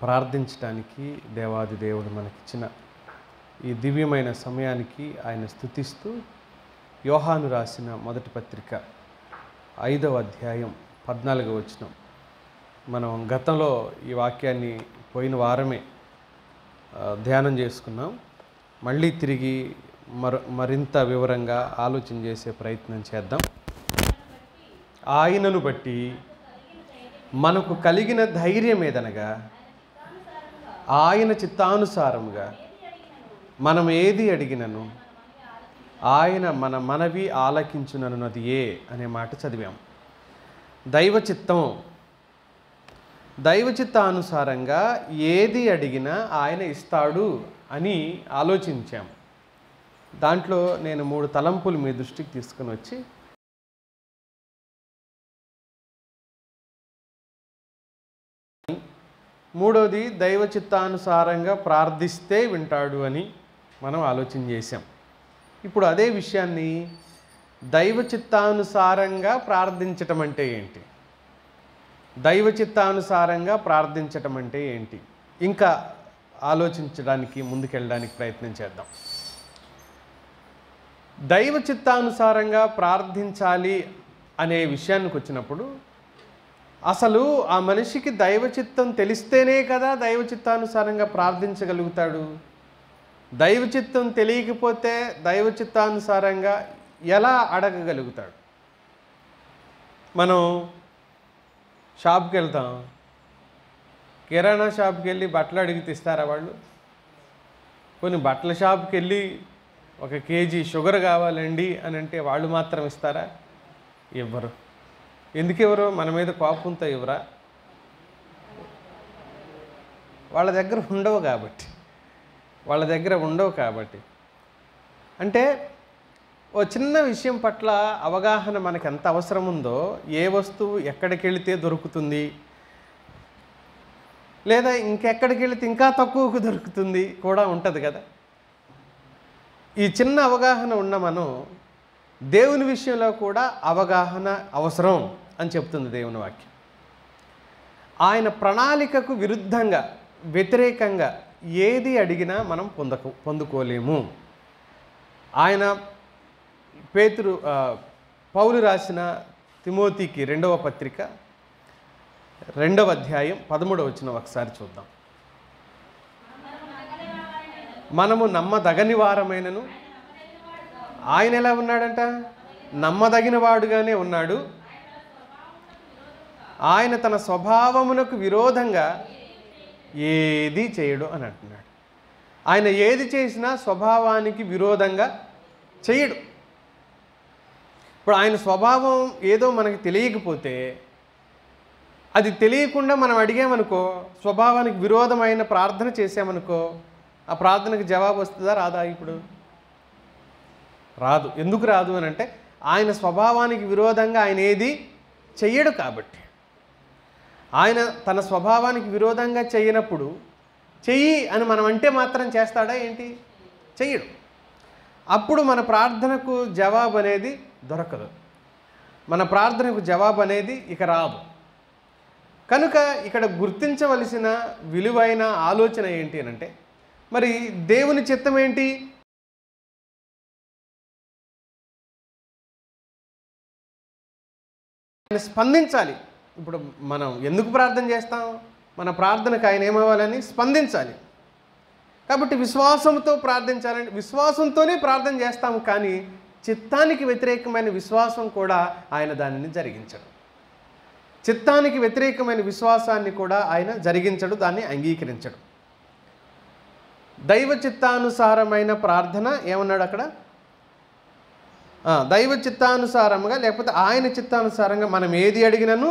ప్రార్థించడానికి దేవాది దేవుడు మనకిచ్చిన ఈ దివ్యమైన సమయానికి ఆయన స్తుతిస్తూ యోహాను రాసిన మొదటి పత్రిక 5వ అధ్యాయం 14వ వచనం. మనం గతంలో ఈ వాక్యాన్ని పోయిన వారమే ధ్యానం చేసుకున్నాం. మళ్ళీ తిరిగి మరింత వివరంగా ఆలోచన చేసే ప్రయత్నం చేద్దాం. ఆయనను బట్టి మనకు కలిగిన ధైర్యం ఏదనగా ఆయన చిత్తానుసారముగా మనం ఏది అడిగినను ఆయన మన మనవి ఆలకించునన్నది అనే మాట చదివాం. దైవ చిత్తానుసారంగా ఏది అడిగినా ఆయన ఇస్తాడు అని ఆలోచించాం. దాంట్లో నేను 3 తలంపులు మీ దృష్టికి తీసుకుని వచ్చి మూడోది దైవ చిత్తానుసారంగా ప్రార్థిస్తే వింటాడు అని మనం ఆలోచన చేశాం. ఇప్పుడు అదే విషయాన్ని దైవ చిత్తానుసారంగా ప్రార్థించటం అంటే ఏంటి, దైవ చిత్తానుసారంగా ప్రార్థించటం అంటే ఏంటి, ఇంకా ఆలోచించడానికి ముందుకెళ్ళడానికి ప్రయత్నం చేద్దాం. దైవ చిత్తానుసారంగా ప్రార్థించాలి అనే విషయానికి వచ్చినప్పుడు అసలు ఆ మనిషికి దైవ చిత్తం తెలిస్తేనే కదా దైవ చిత్తానుసారంగా ప్రార్థించగలుగుతాడు. దైవ చిత్తం తెలియకపోతే దైవ చిత్తానుసారంగా ఎలా అడగగలుగుతాడు? మనం షాప్కి వెళ్తాం, కిరాణా షాప్కి వెళ్ళి బట్టలు అడిగితే ఇస్తారా వాళ్ళు? కొన్ని బట్టల షాప్కి వెళ్ళి 1 కేజీ షుగర్ కావాలండి అని అంటే వాళ్ళు మాత్రం ఇస్తారా? ఇవ్వరు. ఎందుకు ఇవ్వరు? మన మీద కోపంతో ఇవ్వరా? వాళ్ళ దగ్గర ఉండవు కాబట్టి. అంటే ఓ చిన్న విషయం పట్ల అవగాహన మనకు ఎంత అవసరం ఉందో, ఏ వస్తువు ఎక్కడికి వెళితే దొరుకుతుంది, లేదా ఇంకెక్కడికి వెళితే ఇంకా తక్కువకు దొరుకుతుంది కూడా ఉంటుంది కదా. ఈ చిన్న అవగాహన ఉన్న మనం దేవుని విషయంలో కూడా అవగాహన అవసరం అని చెప్తుంది దేవుని వాక్యం. ఆయన ప్రణాళికకు విరుద్ధంగా, వ్యతిరేకంగా ఏది అడిగినా మనం పొందుకోలేము. ఆయన పౌలు రాసిన తిమోతికి 2వ పత్రిక 2వ అధ్యాయం 13వ వచనం ఒకసారి చూద్దాం. మనము నమ్మదగని వారమైనను ఆయన ఎలా ఉన్నాడంట? నమ్మదగిన వాడుగానే ఉన్నాడు. ఆయన తన స్వభావమునకు విరోధంగా ఏది చేయడు అని అంటున్నాడు. ఆయన ఏది చేసినా స్వభావానికి విరోధంగా చేయడు. ఇప్పుడు ఆయన స్వభావం ఏదో మనకి తెలియకపోతే, అది తెలియకుండా మనం అడిగామనుకో, స్వభావానికి విరోధమైన ప్రార్థన చేసామనుకో, ఆ ప్రార్థనకు జవాబు వస్తుందా రాదా? ఇప్పుడు రాదు. ఎందుకు రాదు అని అంటే ఆయన స్వభావానికి విరోధంగా ఆయన ఏది చెయ్యడు కాబట్టి. ఆయన తన స్వభావానికి విరోధంగా చేయనప్పుడు చెయ్యి అని మనం అంటే మాత్రం చేస్తాడా ఏంటి? చెయ్యడు. అప్పుడు మన ప్రార్థనకు జవాబు అనేది దొరకదు, మన ప్రార్థనకు జవాబు అనేది ఇక రాదు. కనుక ఇక్కడ గుర్తించవలసిన విలువైన ఆలోచన ఏంటి అని అంటే, మరి దేవుని చిత్తం ఏంటి? స్పందించాలి. ఇప్పుడు మనం ఎందుకు ప్రార్థన చేస్తాం? మన ప్రార్థనకు ఆయన ఏమవ్వాలని? స్పందించాలి. కాబట్టి విశ్వాసంతో ప్రార్థించాలని, విశ్వాసంతోనే ప్రార్థన చేస్తాము. కానీ చిత్తానికి వ్యతిరేకమైన విశ్వాసం కూడా ఆయన దానిని జరిగించడు. చిత్తానికి వ్యతిరేకమైన విశ్వాసాన్ని కూడా ఆయన జరిగించడు, దాన్ని అంగీకరించడు. దైవ చిత్తానుసారమైన ప్రార్థన ఏమన్నాడు అక్కడ? దైవ చిత్తానుసారంగా, లేకపోతే ఆయన చిత్తానుసారంగా మనం ఏది అడిగినను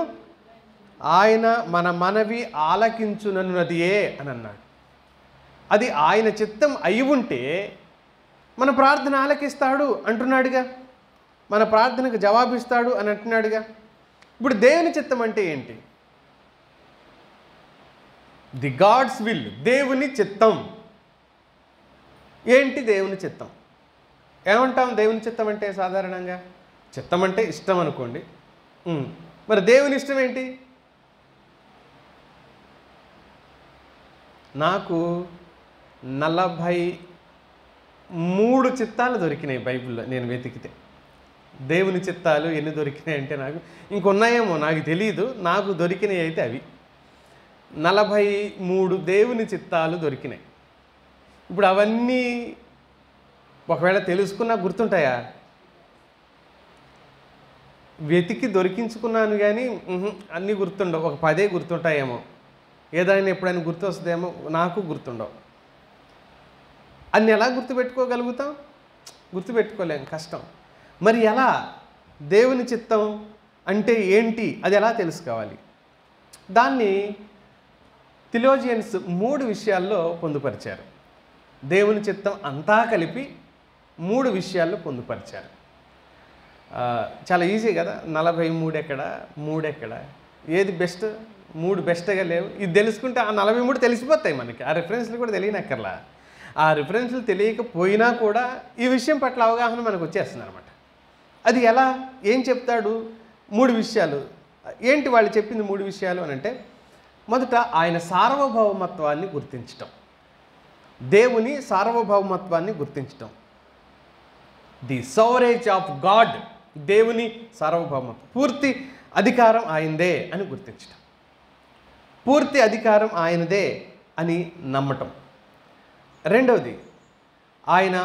ఆయన మన మనవి ఆలకించునన్నదియే అని అన్నాడు. అది ఆయన చిత్తం అయి ఉంటే మన ప్రార్థన ఆలకిస్తాడు అంటున్నాడుగా, మన ప్రార్థనకు జవాబిస్తాడు అని అంటున్నాడుగా. ఇప్పుడు దేవుని చిత్తం అంటే ఏంటి? ది గాడ్స్ విల్, దేవుని చిత్తం ఏంటి? దేవుని చిత్తం ఏమంటాం? దేవుని చిత్తం అంటే సాధారణంగా చిత్తం అంటే ఇష్టం అనుకోండి. మరి దేవుని ఇష్టం ఏంటి? నాకు 43 చిత్తాలు దొరికినాయి బైబిల్లో నేను వెతికితే. దేవుని చిత్తాలు ఎన్ని దొరికినాయి అంటే నాకు ఇంకొన్నాయేమో నాకు తెలియదు, నాకు దొరికినాయి అయితే అవి 43 దేవుని చిత్తాలు దొరికినాయి. ఇప్పుడు అవన్నీ ఒకవేళ తెలుసుకున్నా గుర్తుంటాయా? వెతికి దొరికించుకున్నాను కానీ అన్నీ గుర్తుండవు. ఒక 10 గుర్తుంటాయేమో, ఏదైనా ఎప్పుడైనా గుర్తొస్తుందేమో, నాకు గుర్తుండవు. అన్ని ఎలా గుర్తుపెట్టుకోగలుగుతాం? గుర్తుపెట్టుకోలేం, కష్టం. మరి ఎలా? దేవుని చిత్తం అంటే ఏంటి, అది ఎలా తెలుసుకోవాలి? దాన్ని థియోలోజియన్స్ 3 విషయాల్లో పొందుపరిచారు. దేవుని చిత్తం అంతా కలిపి 3 విషయాల్లో పొందుపరిచారు. చాలా ఈజీ కదా, 43 ఎక్కడ, 3 ఎక్కడ, ఏది బెస్ట్? 3 బెస్ట్గా లేవు. ఇది తెలుసుకుంటే ఆ 43 తెలిసిపోతాయి మనకి. ఆ రిఫరెన్స్లు కూడా తెలియనక్కర్లా. ఆ రిఫరెన్స్లు తెలియకపోయినా కూడా ఈ విషయం పట్ల అవగాహన మనకు వచ్చేస్తుంది అనమాట. అది ఎలా, ఏం చెప్తాడు? 3 విషయాలు ఏంటి వాళ్ళు చెప్పింది? 3 విషయాలు అని అంటే, మొదట ఆయన సార్వభౌమత్వాన్ని గుర్తించటం, దేవుని సార్వభౌమత్వాన్ని గుర్తించటం. ది సోవరేజ్ ఆఫ్ గాడ్, దేవుని సార్వభౌమత్వం, పూర్తి అధికారం ఆయనదే అని గుర్తించటం, పూర్తి అధికారం ఆయనదే అని నమ్మటం. రెండవది ఆయన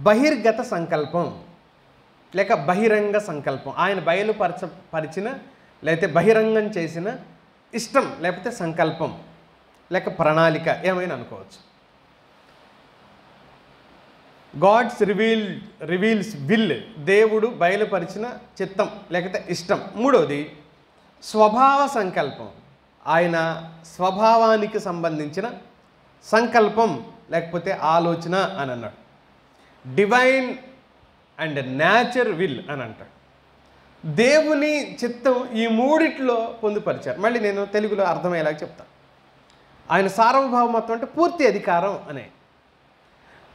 బహిర్గత సంకల్పం లేక బహిరంగ సంకల్పం, ఆయన బయలుపరిచిన లేకపోతే బహిరంగం చేసిన ఇష్టం లేకపోతే సంకల్పం లేక ప్రణాళిక ఏమైనా అనుకోవచ్చు. గాడ్స్ రివీల్స్ విల్, దేవుడు బయలుపరిచిన చిత్తం లేకపోతే ఇష్టం. మూడవది స్వభావ సంకల్పం, ఆయన స్వభావానికి సంబంధించిన సంకల్పం లేకపోతే ఆలోచన అని అన్నాడు. డివైన్ అండ్ నేచర్ విల్ అని అంటాడు. దేవుని చిత్తం ఈ 3 పొందుపరిచారు. మళ్ళీ నేను తెలుగులో అర్థమయ్యేలాగా చెప్తాను. ఆయన సార్వభౌమత్వం అంటే పూర్తి అధికారం అనే.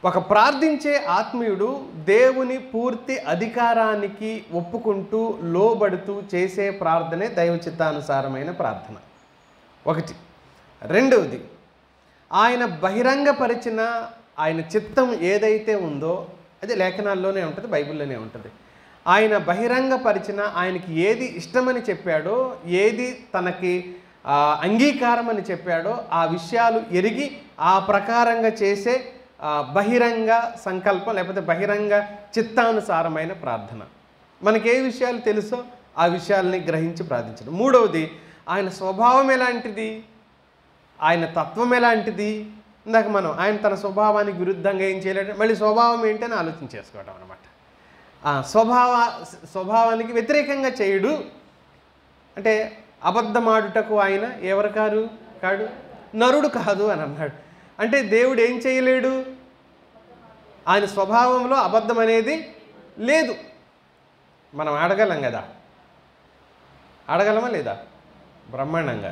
ఒక ప్రార్థించే ఆత్మీయుడు దేవుని పూర్తి అధికారానికి ఒప్పుకుంటూ లోబడుతూ చేసే ప్రార్థనే దైవ చిత్తానుసారమైన ప్రార్థన. ఒకటి. రెండవది ఆయన బహిరంగపరిచిన ఆయన చిత్తం ఏదైతే ఉందో అది లేఖనాల్లోనే ఉంటుంది, బైబిల్లోనే ఉంటుంది. ఆయన బహిరంగపరిచిన, ఆయనకి ఏది ఇష్టమని చెప్పాడో, ఏది తనకి అంగీకారం అని చెప్పాడో ఆ విషయాలు ఎరిగి ఆ ప్రకారంగా చేసే బహిరంగ సంకల్పం లేకపోతే బహిరంగ చిత్తానుసారమైన ప్రార్థన. మనకి ఏ విషయాలు తెలుసో ఆ విషయాల్ని గ్రహించి ప్రార్థించడం. మూడవది ఆయన స్వభావం ఎలాంటిది, ఆయన తత్వం ఎలాంటిది. ఇందాక మనం ఆయన తన స్వభావానికి విరుద్ధంగా ఏం చేయలేడు, మళ్ళీ స్వభావం ఏంటని ఆలోచన చేసుకోవడం అనమాట. స్వభావానికి వ్యతిరేకంగా చేయడు అంటే అబద్ధమాడుటకు ఆయన ఎవరు కాడు, నరుడు కాదు అని అన్నాడు. అంటే దేవుడు ఏం చేయలేడు, ఆయన స్వభావంలో అబద్ధం అనేది లేదు. మనం అడగలం కదా, అడగలమా లేదా? బ్రహ్మాండంగా.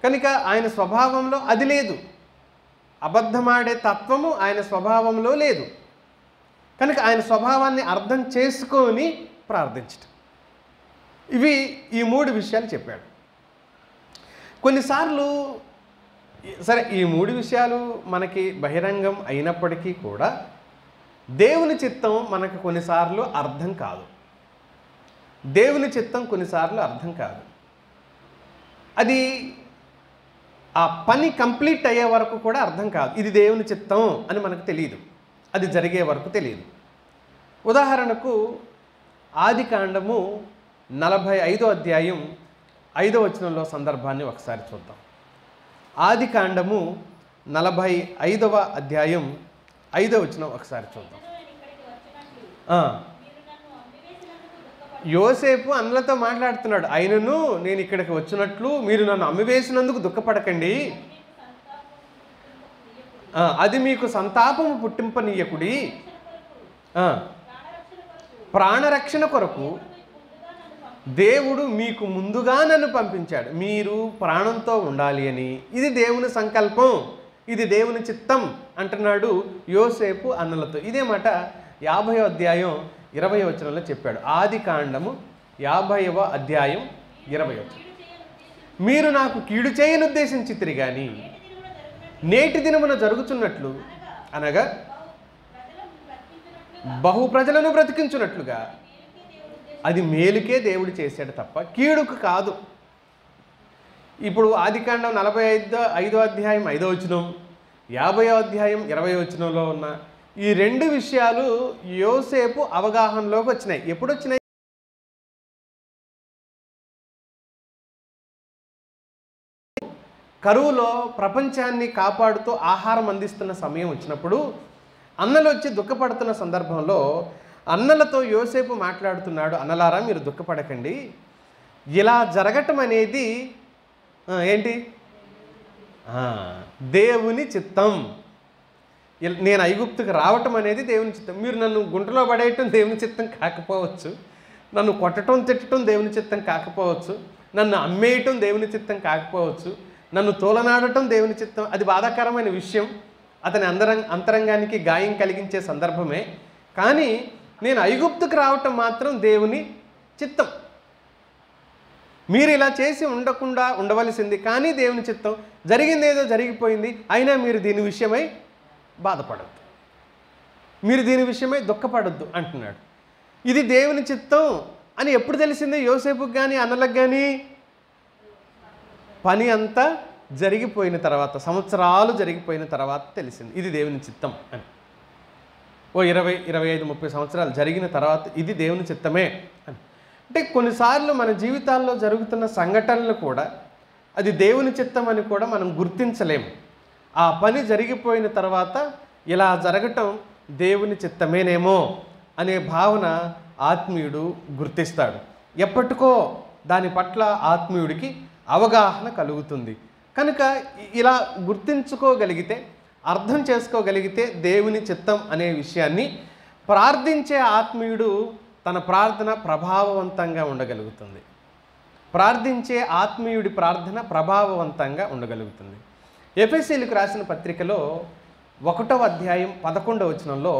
కనుక ఆయన స్వభావంలో అది లేదు, అబద్ధమాడే తత్వము ఆయన స్వభావంలో లేదు. కనుక ఆయన స్వభావాన్ని అర్థం చేసుకొని ప్రార్థించటం. ఇవి ఈ 3 విషయాలు చెప్పాడు. కొన్నిసార్లు సరే ఈ 3 విషయాలు మనకి బహిరంగం అయినప్పటికీ కూడా దేవుని చిత్తం మనకు కొన్నిసార్లు అర్థం కాదు. దేవుని చిత్తం కొన్నిసార్లు అర్థం కాదు. అది ఆ పని కంప్లీట్ అయ్యే వరకు కూడా అర్థం కాదు. ఇది దేవుని చిత్తం అని మనకు తెలియదు, అది జరిగే వరకు తెలియదు. ఉదాహరణకు ఆదికాండము 45వ అధ్యాయం 5వ వచనంలో సందర్భాన్ని ఒకసారి చూద్దాం. ఆదికాండము 45వ అధ్యాయం 5వ వచనం ఒకసారి చూద్దాం. యోసేపు అన్నలతో మాట్లాడుతున్నాడు. అయినను నేను ఇక్కడికి వచ్చినట్లు మీరు నన్ను అమ్మివేసినందుకు దుఃఖపడకండి, అది మీకు సంతాపము పుట్టింపనీయకుడి, ప్రాణరక్షణ కొరకు దేవుడు మీకు ముందుగా నన్ను పంపించాడు, మీరు ప్రాణంతో ఉండాలి అని. ఇది దేవుని సంకల్పం, ఇది దేవుని చిత్తం అంటున్నాడు యోసేపు అన్నలతో. ఇదే మాట 50వ అధ్యాయం 20వ వచనంలో చెప్పాడు. ఆదికాండము 50వ అధ్యాయం 20వ వచనం. మీరు నాకు కీడు చేయనుద్దేశించితిరి కానీ నేటి దినమున జరుగుతున్నట్లు అనగా బహు ప్రజలను బ్రతికించున్నట్లుగా అది మేలుకే దేవుడు చేశాడు తప్ప కీడుకు కాదు. ఇప్పుడు ఆదికాండం 45వ అధ్యాయం 5వ వచనం, 50వ అధ్యాయం 20వ వచనంలో ఉన్న ఈ రెండు విషయాలు యోసేపు అవగాహనలోకి వచ్చినాయి. ఎప్పుడు వచ్చినాయి? కరువులో ప్రపంచాన్ని కాపాడుతూ ఆహారం అందిస్తున్న సమయం వచ్చినప్పుడు అన్నలు వచ్చి దుఃఖపడుతున్న సందర్భంలో అన్నలతో యోసేపు మాట్లాడుతున్నాడు, అన్నలారా మీరు దుఃఖపడకండి, ఇలా జరగటం అనేది ఏంటి? దేవుని చిత్తం. నేను ఐగుప్తుకు రావటం అనేది దేవుని చిత్తం. మీరు నన్ను గుంటలో పడేయటం దేవుని చిత్తం కాకపోవచ్చు, నన్ను కొట్టడం తిట్టడం దేవుని చిత్తం కాకపోవచ్చు, నన్ను అమ్మేయటం దేవుని చిత్తం కాకపోవచ్చు, నన్ను తోలనాడటం దేవుని చిత్తం. అది బాధాకరమైన విషయం, అతని అంతరంగానికి గాయం కలిగించే సందర్భమే. కానీ నేను ఐగుప్తుకు రావటం మాత్రం దేవుని చిత్తం. మీరు ఇలా చేసి ఉండవలసింది, కానీ దేవుని చిత్తం. జరిగిందేదో జరిగిపోయింది, అయినా మీరు దీని విషయమై బాధపడద్దు, మీరు దీని విషయమై దుఃఖపడద్దు అంటున్నాడు. ఇది దేవుని చిత్తం అని ఎప్పుడు తెలిసింది యోసేపుకి కానీ అన్నలకు కానీ? పని అంతా జరిగిపోయిన సంవత్సరాలు జరిగిపోయిన తర్వాత తెలిసింది ఇది దేవుని చిత్తం అని. ఓ 20, 25, 30 సంవత్సరాలు జరిగిన తర్వాత ఇది దేవుని చిత్తమే అని. అంటే కొన్నిసార్లు మన జీవితాల్లో జరుగుతున్న సంఘటనలు కూడా అది దేవుని చిత్తం అని కూడా మనం గుర్తించలేము. ఆ పని జరిగిపోయిన తర్వాత ఇలా జరగటం దేవుని చిత్తమేనేమో అనే భావన ఆత్మీయుడు గుర్తిస్తాడు. ఎప్పటికో దాని పట్ల ఆత్మీయుడికి అవగాహన కలుగుతుంది. కనుక ఇలా గుర్తించుకోగలిగితే, అర్థం చేసుకోగలిగితే దేవుని చిత్తం అనే విషయాన్ని ప్రార్థించే ఆత్మీయుడు తన ప్రార్థన ప్రభావవంతంగా ఉండగలుగుతుంది. ప్రార్థించే ఆత్మీయుడి ప్రార్థన ప్రభావవంతంగా ఉండగలుగుతుంది. ఎఫెసీయులకు రాసిన పత్రికలో 1వ అధ్యాయం 11వ వచనంలో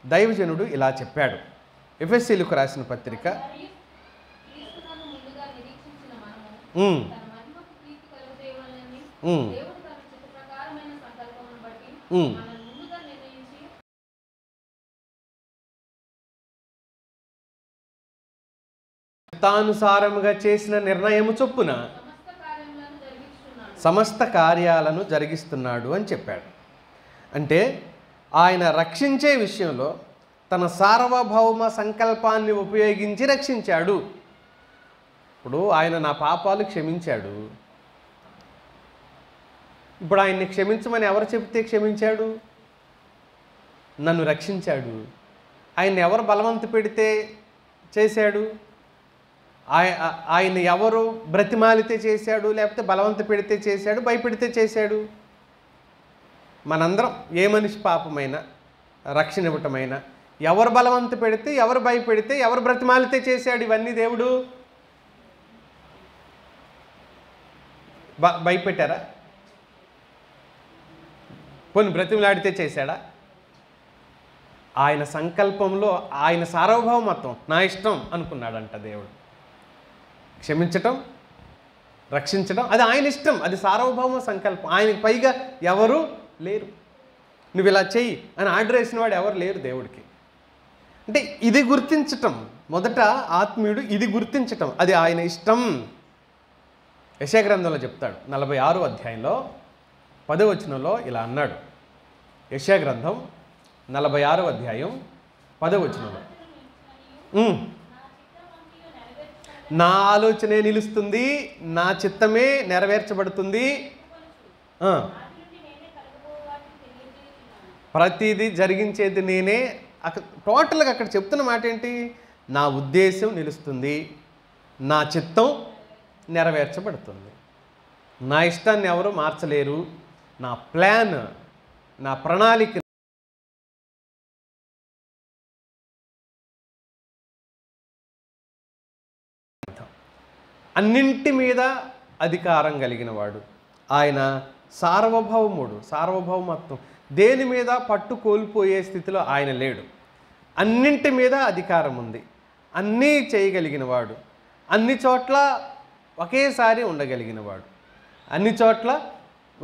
దైవజనుడు ఇలా చెప్పాడు. ఎఫెసీయులకు రాసిన పత్రిక చిత్తానుసారముగా చేసిన నిర్ణయము చొప్పున సమస్త కార్యాలను జరిగిస్తున్నాడు అని చెప్పాడు. అంటే ఆయన రక్షించే విషయంలో తన సార్వభౌమ సంకల్పాన్ని ఉపయోగించి రక్షించాడు. ఇప్పుడు ఆయన నా పాపాలు క్షమించాడు. ఇప్పుడు ఆయన్ని క్షమించమని ఎవరు చెబితే క్షమించాడు? నన్ను రక్షించాడు. ఆయన్ని ఎవరు బలవంత పెడితే చేశాడు? ఆయన ఎవరు బ్రతిమాలితే చేశాడు, లేకపోతే బలవంత పెడితే చేశాడు, భయపెడితే చేశాడు? మనందరం ఏ మనిషి పాపమైనా రక్షణ ఇవ్వటమైనా ఎవరు బలవంత పెడితే, ఎవరు భయపెడితే, ఎవరు బ్రతిమాలితే చేశాడు ఇవన్నీ దేవుడు? భయపెట్టారా? పోనీ బ్రతిమలాడితే చేశాడా? ఆయన సంకల్పంలో ఆయన సార్వభౌమత్వం, నా ఇష్టం అనుకున్నాడంట దేవుడు. క్షమించటం, రక్షించడం అది ఆయన ఇష్టం, అది సార్వభౌమ సంకల్పం. ఆయనకి పైగా ఎవరు లేరు. నువ్వు ఇలా చెయ్యి అని ఆర్డర్ వేసిన వాడు ఎవరు లేరు దేవుడికి. అంటే ఇది గుర్తించటం, మొదట ఆత్మీయుడు ఇది గుర్తించటం, అది ఆయన ఇష్టం. యెషయా గ్రంథంలో చెప్తాడు 46వ అధ్యాయంలో 10వ వచనంలో ఇలా అన్నాడు. యెషయా గ్రంథం 46వ అధ్యాయం 10వ వచనంలో, నా ఆలోచనే నిలుస్తుంది, నా చిత్తమే నెరవేర్చబడుతుంది, ప్రతిదీ జరిగించేది నేనే. టోటల్గా అక్కడ చెప్తున్న మాట ఏంటి? నా ఉద్దేశం నిలుస్తుంది, నా చిత్తం నెరవేర్చబడుతుంది. నా ఇష్టాన్ని ఎవరు మార్చలేరు. నా ప్లాన్, నా ప్రణాళిక అన్నింటి మీద అధికారం కలిగిన వాడు ఆయన. సార్వభౌముడు, సార్వభౌమత్వం, దేని మీద పట్టు కోల్పోయే స్థితిలో ఆయన లేడు. అన్నింటి మీద అధికారం ఉంది, అన్నీ చేయగలిగిన వాడు, అన్ని చోట్ల ఒకేసారి ఉండగలిగిన వాడు, అన్ని చోట్ల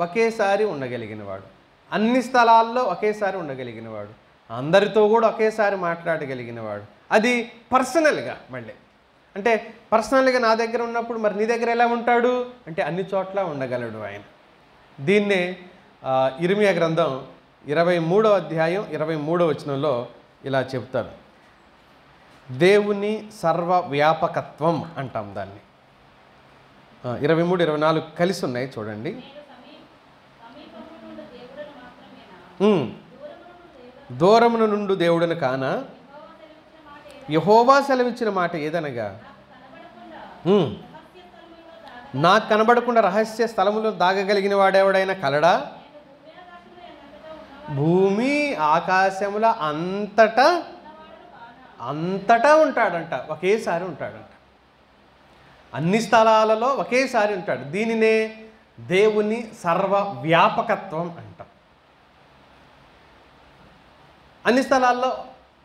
ఒకేసారి ఉండగలిగినవాడు, అన్ని స్థలాల్లో ఒకేసారి ఉండగలిగినవాడు, అందరితో కూడా ఒకేసారి మాట్లాడగలిగినవాడు. అది పర్సనల్గా. మళ్ళీ అంటే పర్సనల్గా నా దగ్గర ఉన్నప్పుడు మరి నీ దగ్గర ఎలా ఉంటాడు అంటే అన్ని చోట్ల ఉండగలడు ఆయన. దీన్నే ఇర్మియా గ్రంథం 23వ అధ్యాయం 23వ వచనంలో ఇలా చెప్తారు. దేవుని సర్వవ్యాపకత్వం అంటాం దాన్ని. 23, 24 కలిసి ఉన్నాయి చూడండి. దూరమున నుండు దేవుడును కానా యెహోవా సెలవిచ్చిన మాట ఏదనగా, నాకు కనబడకుండా రహస్య స్థలములో దాగగలిగిన వాడెవడైనా కలడా? భూమి ఆకాశముల అంతటా ఉంటాడంట, ఒకేసారి ఉంటాడంట. అన్ని స్థలాలలో ఒకేసారి ఉంటాడు. దీనినే దేవుని సర్వవ్యాపకత్వం అంటాం. అన్ని స్థలాల్లో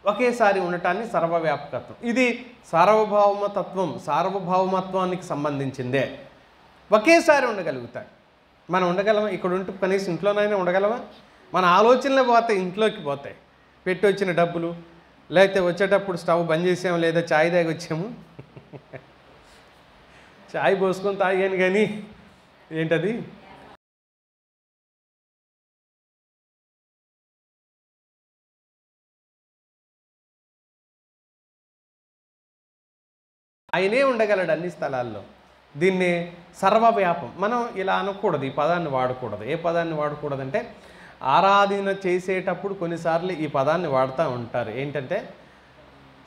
ఒకేసారి ఉండటాన్ని సర్వవ్యాపకత్వం. ఇది సార్వభౌమత్వానికి సంబంధించిందే. ఒకేసారి ఉండగలుగుతాడు. మనం ఉండగలమా? ఇక్కడ ఉంటూ కనీసం ఇంట్లోనైనా ఉండగలమా? మన ఆలోచనలు పోతాయి, ఇంట్లోకి పోతాయి. పెట్టి వచ్చిన డబ్బులు, లేకపోతే వచ్చేటప్పుడు స్టవ్ బంద్ చేసాము, లేదా ఛాయ్ తాగి వచ్చాము. ఛాయ్ పోసుకొని తాగాను కానీ ఏంటది ఆయనే ఉండగలడు అన్ని స్థలాల్లో. దీన్ని సర్వవ్యాపం. మనం ఇలా అనకూడదు, ఈ పదాన్ని వాడకూడదు. ఏ పదాన్ని వాడకూడదంటే ఆరాధన చేసేటప్పుడు కొన్నిసార్లు ఈ పదాన్ని వాడుతూ ఉంటారు. ఏంటంటే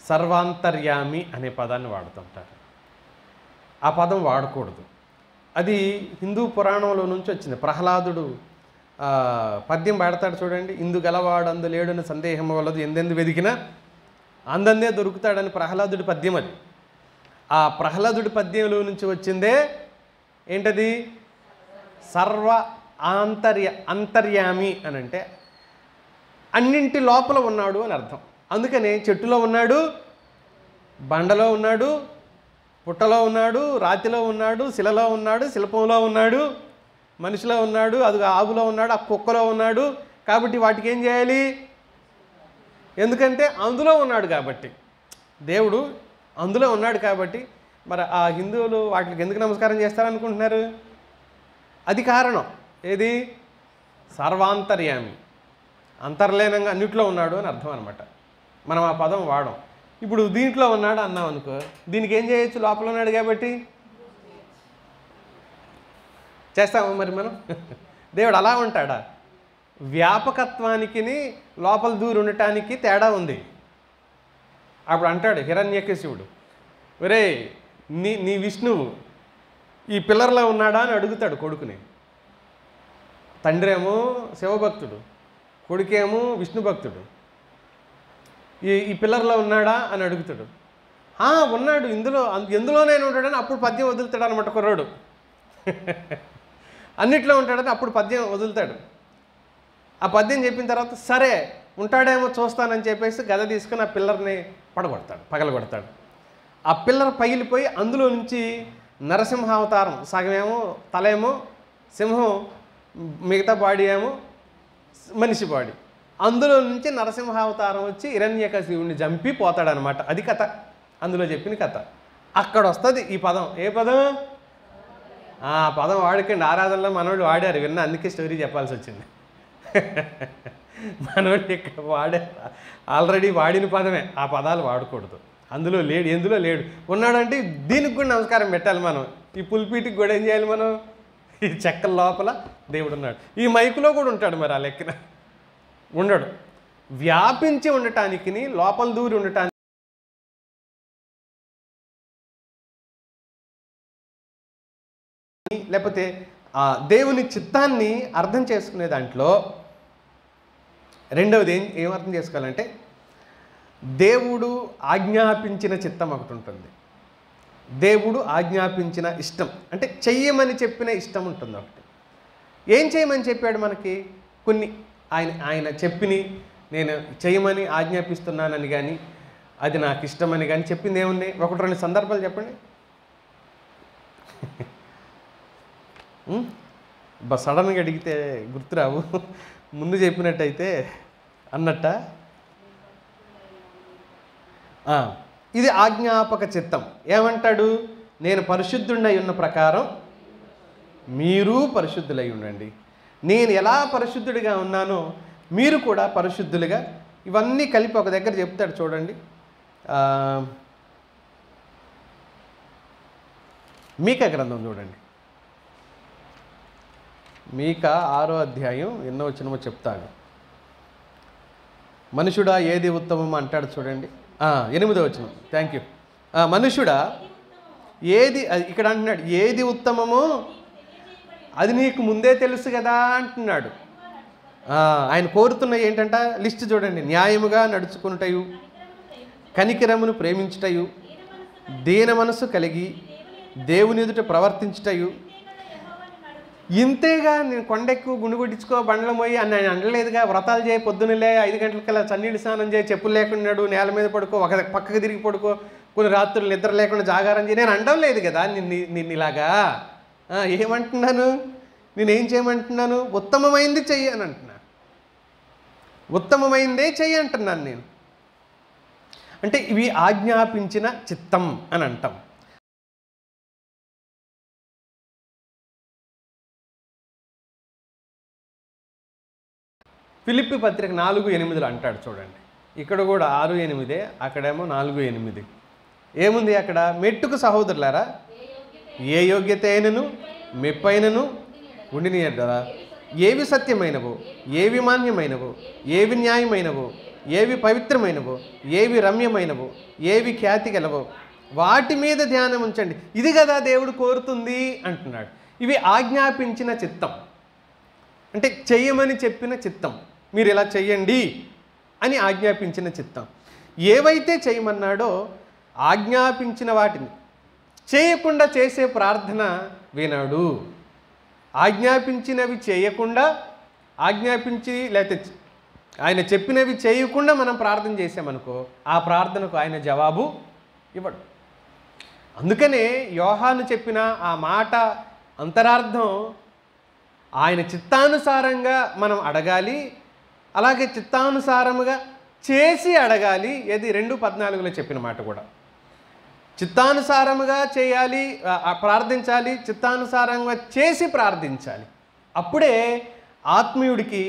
సర్వాంతర్యామి అనే పదాన్ని వాడుతుంటారు. ఆ పదం వాడకూడదు. అది హిందూ పురాణంలో నుంచి వచ్చింది. ప్రహ్లాదుడు పద్యం పాడతాడు చూడండి. ఇందు గలవాడు అందు లేడుని సందేహం వలదు, ఎందెందు వెదికినా అందందే దొరుకుతాడని ప్రహ్లాదుడి పద్యం. అది ఆ ప్రహ్లాదుడి పద్యంలో నుంచి వచ్చిందే ఏంటది? సర్వ అంతర్యామి అని అంటే అన్నింటి లోపల ఉన్నాడు అని అర్థం. అందుకనే చెట్టులో ఉన్నాడు, బండలో ఉన్నాడు, పుట్టలో ఉన్నాడు, రాతిలో ఉన్నాడు, శిలలో ఉన్నాడు, శిల్పంలో ఉన్నాడు, మనిషిలో ఉన్నాడు, అది ఆవులో ఉన్నాడు, ఆ కుక్కలో ఉన్నాడు. కాబట్టి వాటికి ఏం చేయాలి? ఎందుకంటే అందులో ఉన్నాడు కాబట్టి, దేవుడు అందులో ఉన్నాడు కాబట్టి. మరి ఆ హిందువులు వాటికి ఎందుకు నమస్కారం చేస్తారనుకుంటున్నారు? అది కారణం. ఏది? సర్వాంతర్యామి, అంతర్లీనంగా అన్నిట్లో ఉన్నాడు అని అర్థం అనమాట. మనం ఆ పదం వాడం. ఇప్పుడు దీంట్లో ఉన్నాడు అన్నాం అనుకో, దీనికి ఏం చేయొచ్చు? లోపల ఉన్నాడు కాబట్టి చేస్తాము. మరి మనం దేవుడు అలా ఉంటాడా? వ్యాపకత్వానికి లోపల దూరి ఉండటానికి తేడా ఉంది. అప్పుడు అంటాడు హిరణ్యకశిపుడు, ఒరే నీ విష్ణువు ఈ పిల్లర్లో ఉన్నాడా అని అడుగుతాడు కొడుకుని. తండ్రి ఏమో శివభక్తుడు, కొడుకేమో విష్ణు భక్తుడు. ఈ పిల్లర్లో ఉన్నాడా అని అడుగుతాడు. ఉన్నాడు, ఎందులోనైనా ఉంటాడని అప్పుడు పద్యం వదులుతాడు అనమాట కుర్రాడు. అన్నిట్లో ఉంటాడని అప్పుడు పద్యం వదులుతాడు. ఆ పద్యం చెప్పిన తర్వాత సరే ఉంటాడేమో చూస్తానని చెప్పేసి గద తీసుకుని ఆ పిల్లర్ని పగలగొడతాడు. ఆ పిల్లర్ పగిలిపోయి అందులో నుంచి నరసింహావతారం, సగమేమో తలేమో సింహం, మిగతా బాడీ ఏమో మనిషి బాడీ. అందులో నుంచి నరసింహావతారం వచ్చి హిరణ్యకశిపుడిని చంపి పోతాడనమాట. అది కథ, అందులో చెప్పిన కథ. అక్కడ వస్తుంది ఈ పదం. ఏ పదం? ఆ పదం వాడుకండి. ఆరాధనలో మనోళ్ళు వాడారు, విన్నా, అందుకే స్టోరీ చెప్పాల్సి వచ్చింది. మనోళ్ళు ఇక్కడ వాడారు, ఆల్రెడీ వాడిన పదమే. ఆ పదాలు వాడకూడదు. అందులో లేడు, ఎందులో లేడు. ఉన్నాడంటే దీనికి కూడా నమస్కారం పెట్టాలి మనం. ఈ పుల్పీటికి కూడా ఏం చేయాలి మనం? ఈ చెక్కల లోపల దేవుడు ఉన్నాడు. ఈ మైకులో కూడా ఉంటాడు. మరి ఆ లెక్కన ఉండడు. వ్యాపించి ఉండటానికి, లోపల దూరి ఉండటానికి, లేకపోతే ఆ దేవుని చిత్తాన్ని అర్థం చేసుకునే దాంట్లో రెండవది ఏం అర్థం చేసుకోవాలంటే దేవుడు ఆజ్ఞాపించిన చిత్తం ఒకటి ఉంటుంది. దేవుడు ఆజ్ఞాపించిన ఇష్టం అంటే చెయ్యమని చెప్పిన ఇష్టం ఉంటుంది ఒకటి. ఏం చేయమని చెప్పాడు మనకి? కొన్ని ఆయన చెప్పిని నేను చేయమని ఆజ్ఞాపిస్తున్నానని కానీ, అది నాకు ఇష్టమని కానీ చెప్పింది ఏమున్నాయి? 1-2 సందర్భాలు చెప్పండి. సడన్గా అడిగితే గుర్తురావు, ముందు చెప్పినట్టయితే అన్నట్ట. ఇది ఆజ్ఞాపక చిత్తం. ఏమంటాడు? నేను పరిశుద్ధుడై ఉన్న ప్రకారం మీరు పరిశుద్ధులై ఉండండి. నేను ఎలా పరిశుద్ధుడిగా ఉన్నానో మీరు కూడా పరిశుద్ధులుగా. ఇవన్నీ కలిపి ఒక దగ్గర చెప్తాడు చూడండి. మీకా గ్రంథం చూడండి. మీకా 6వ అధ్యాయం ఎన్నో వచనమో చెప్తాడు. మనుషుడా ఏది ఉత్తమం అంటాడు చూడండి. 8వ వచనం. Thank you. మనుషుడా ఏది, ఇక్కడ అంటున్నాడు ఏది ఉత్తమమో అది నీకు ముందే తెలుసు కదా అంటున్నాడు. ఆయన కోరుతున్న ఏంటంట లిస్ట్ చూడండి. న్యాయముగా నడుచుకునుటయు, కనికరమును ప్రేమించుటయు, దీన మనసు కలిగి దేవుని ఎదుట ప్రవర్తించుటయు. ఇంతేగా నేను కొండెక్కు గుండు కొట్టించుకో బండ్ల మోయి అని ఆయన అనలేదుగా. వ్రతాలు చేయి, పొద్దున్నలే 5 గంటలకల్లా చన్నీళ్ళు స్నానం చేయి, చెప్పులు లేకున్నాడు, నేల మీద పడుకో, ఒక పక్కకు తిరిగి పడుకో, కొన్ని రాత్రులు నిద్ర లేకుండా జాగారం చేయి నేను అనడం లేదు కదా. నిన్నిలాగా ఏమంటున్నాను? నేనేం చేయమంటున్నాను? ఉత్తమమైంది చెయ్యి అని అంటున్నాను. ఉత్తమమైందే చెయ్యి అంటున్నాను నేను. అంటే ఇవి ఆజ్ఞాపించిన చిత్తం అని అంటాం. ఫిలిప్పీ పత్రిక 4:8 అంటాడు చూడండి. ఇక్కడ కూడా 6:8, అక్కడేమో 4:8. ఏముంది అక్కడ? మెట్టుకు సహోదరులారా ఏ యోగ్యత అయినను మెప్పైనను ఉండిని కదా, ఏవి సత్యమైనవో, ఏవి మాన్యమైనవో, ఏవి న్యాయమైనవో, ఏవి పవిత్రమైనవో, ఏవి రమ్యమైనవో, ఏవి ఖ్యాతి గలవో వాటి మీద ధ్యానం ఉంచండి. ఇది కదా దేవుడు కోరుతుంది అంటున్నాడు. ఇవి ఆజ్ఞాపించిన చిత్తం, అంటే చెయ్యమని చెప్పిన చిత్తం. మీరు ఇలా చెయ్యండి అని ఆజ్ఞాపించిన చిత్తం. ఏవైతే చేయమన్నాడో ఆజ్ఞాపించిన వాటిని చేయకుండా చేసే ప్రార్థన వినడు. ఆజ్ఞాపించినవి చేయకుండా, ఆజ్ఞాపించి లేకపోతే ఆయన చెప్పినవి చేయకుండా మనం ప్రార్థన చేసామనుకో, ఆ ప్రార్థనకు ఆయన జవాబు ఇవ్వడు. అందుకనే యోహాను చెప్పిన ఆ మాట అంతరార్థం ఆయన చిత్తానుసారంగా మనం అడగాలి, అలాగే చిత్తానుసారముగా చేసి అడగాలి. ఏది 2:14 చెప్పిన మాట కూడా చిత్తానుసారముగా చేయాలి, ప్రార్థించాలి, చిత్తానుసారంగా చేసి ప్రార్థించాలి. అప్పుడే ఆత్మీయుడికి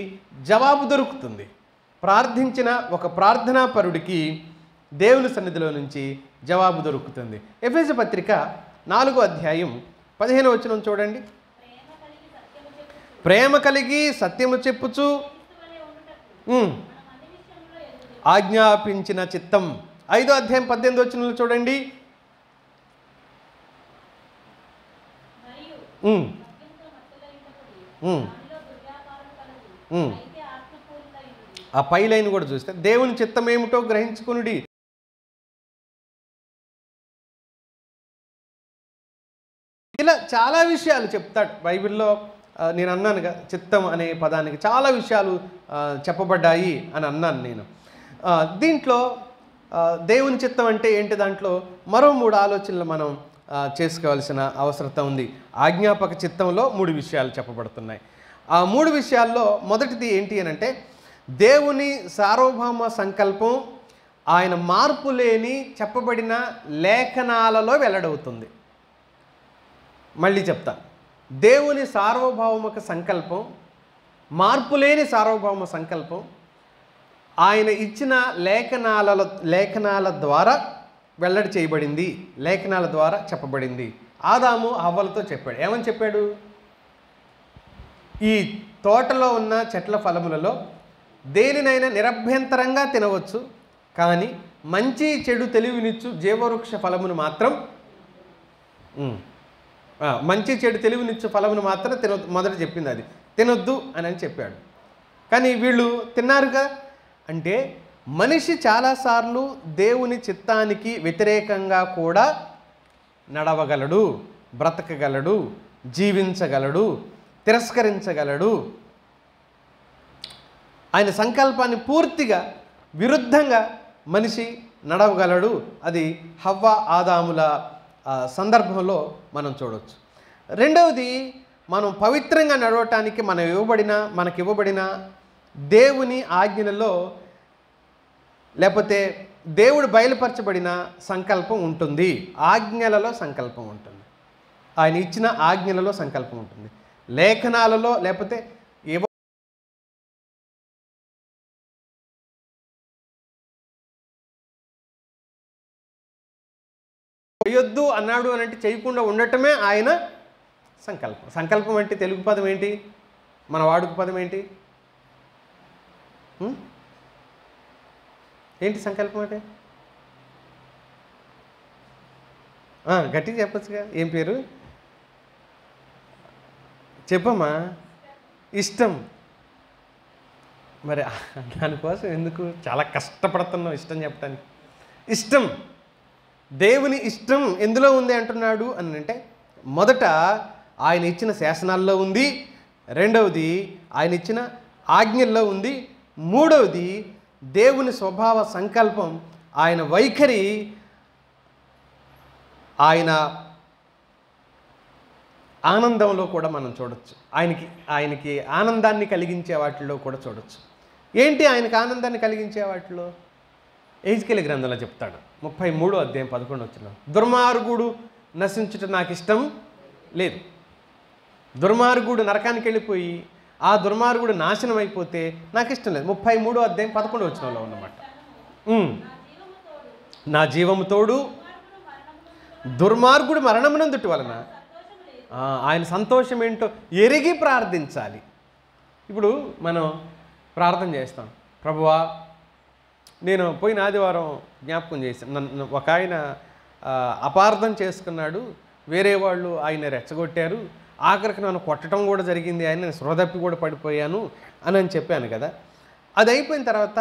జవాబు దొరుకుతుంది. ప్రార్థించిన ఒక ప్రార్థనా పరుడికి దేవుని సన్నిధిలో నుంచి జవాబు దొరుకుతుంది. ఎఫెసు పత్రిక 4వ అధ్యాయం 15వ వచనం చూడండి. ప్రేమ కలిగి సత్యము చెప్పుచు ఆజ్ఞాపించిన చిత్తం. 5వ అధ్యాయం 18వ వచనంలో చూడండి. ఆ పై లైన్ కూడా చూస్తే దేవుని చిత్తం ఏమిటో గ్రహించుకునుడి. ఇలా చాలా విషయాలు చెప్తాడు బైబిల్లో. నేను అన్నానుగా చిత్తం అనే పదానికి చాలా విషయాలు చెప్పబడ్డాయి అని అన్నాను నేను. దీంట్లో దేవుని చిత్తం అంటే ఏంటి, దాంట్లో మరో 3 ఆలోచనలు మనం చేసుకోవాల్సిన అవసరం ఉంది. ఆజ్ఞాపక చిత్తంలో 3 విషయాలు చెప్పబడుతున్నాయి. ఆ 3 విషయాల్లో మొదటిది ఏంటి అని అంటే దేవుని సార్వభౌమ సంకల్పం ఆయన మార్పు లేని చెప్పబడిన లేఖనాలలో వెల్లడవుతుంది. మళ్ళీ చెప్తా, దేవుని సార్వభౌమిక సంకల్పం, మార్పులేని సార్వభౌమ సంకల్పం ఆయన ఇచ్చిన లేఖనాల ద్వారా వెల్లడి చేయబడింది, లేఖనాల ద్వారా చెప్పబడింది. ఆదాము హవ్వలతో చెప్పాడు. ఏమని చెప్పాడు? ఈ తోటలో ఉన్న చెట్ల ఫలములలో దేనినైనా నిరభ్యంతరంగా తినవచ్చు, కానీ మంచి చెడు తెలివినిచ్చు జీవవృక్ష ఫలమును మాత్రం మంచి చెడు తెలివినిచ్చు ఫలమును మాత్రం తినొద్దు. మొదట చెప్పింది అది తినొద్దు అని చెప్పాడు. కానీ వీళ్ళు తిన్నారుగా. అంటే మనిషి చాలాసార్లు దేవుని చిత్తానికి వ్యతిరేకంగా కూడా నడవగలడు, బ్రతకగలడు, జీవించగలడు, తిరస్కరించగలడు. ఆయన సంకల్పాన్ని పూర్తిగా విరుద్ధంగా మనిషి నడవగలడు. అది హవ్వ ఆదాముల సందర్భంలో మనం చూడవచ్చు. రెండవది, మనం పవిత్రంగా నడవటానికి మనకి ఇవ్వబడిన దేవుని ఆజ్ఞలలో లేకపోతే దేవుడు బయలుపరచబడిన సంకల్పం ఉంటుంది. ఆజ్ఞలలో సంకల్పం ఉంటుంది. ఆయన ఇచ్చిన ఆజ్ఞలలో సంకల్పం ఉంటుంది. లేఖనాలలో లేకపోతే ఏవో చేయొద్దు అన్నాడు అని అంటే చేయకుండా ఉండటమే ఆయన సంకల్పం. సంకల్పం అంటే తెలుగు పదం ఏంటి? మన వాడుక పదం ఏంటి? ఏంటి సంకల్పం అంటే? గట్టిగా చెప్పచ్చుగా. ఏం పేరు చెప్పమ్మా? ఇష్టం. మరి దానికోసం ఎందుకు చాలా కష్టపడుతున్నావు ఇష్టం చెప్పడానికి? ఇష్టం, దేవుని ఇష్టం ఎందులో ఉంది అంటున్నాడు అని అంటే, మొదట ఆయన ఇచ్చిన శాసనాల్లో ఉంది, రెండవది ఆయన ఇచ్చిన ఆజ్ఞల్లో ఉంది, మూడవది దేవుని స్వభావ సంకల్పం, ఆయన వైఖరి, ఆయన ఆనందంలో కూడా మనం చూడొచ్చు. ఆయనకి ఆనందాన్ని కలిగించే వాటిలో కూడా చూడొచ్చు. ఏంటి ఆయనకి ఆనందాన్ని కలిగించే వాటిలో? ఎహెజ్కేలు గ్రంథంలో చెప్తాడు 33వ అధ్యాయం 11వ వచనం, దుర్మార్గుడు నశించుట నాకు ఇష్టం లేదు. దుర్మార్గుడు నరకానికి వెళ్ళిపోయి ఆ దుర్మార్గుడు నాశనం అయిపోతే నాకు ఇష్టం లేదు. 33వ అధ్యాయం 11వ వచనంలో ఉన్నమాట. నా జీవము తోడు దుర్మార్గుడు మరణమునందుటి వలన ఆయన సంతోషం ఏంటో ఎరిగి ప్రార్థించాలి. ఇప్పుడు మనం ప్రార్థన చేస్తాం, ప్రభువా నేను పోయిన ఆదివారం జ్ఞాపకం చేశాను, నన్ను ఒక ఆయన అపార్థం చేసుకున్నాడు, వేరే వాళ్ళు ఆయన రెచ్చగొట్టారు, ఆఖరికి నన్ను కొట్టడం కూడా జరిగింది, ఆయన స్రోదప్పి కూడా పడిపోయాను అని చెప్పాను కదా. అది అయిపోయిన తర్వాత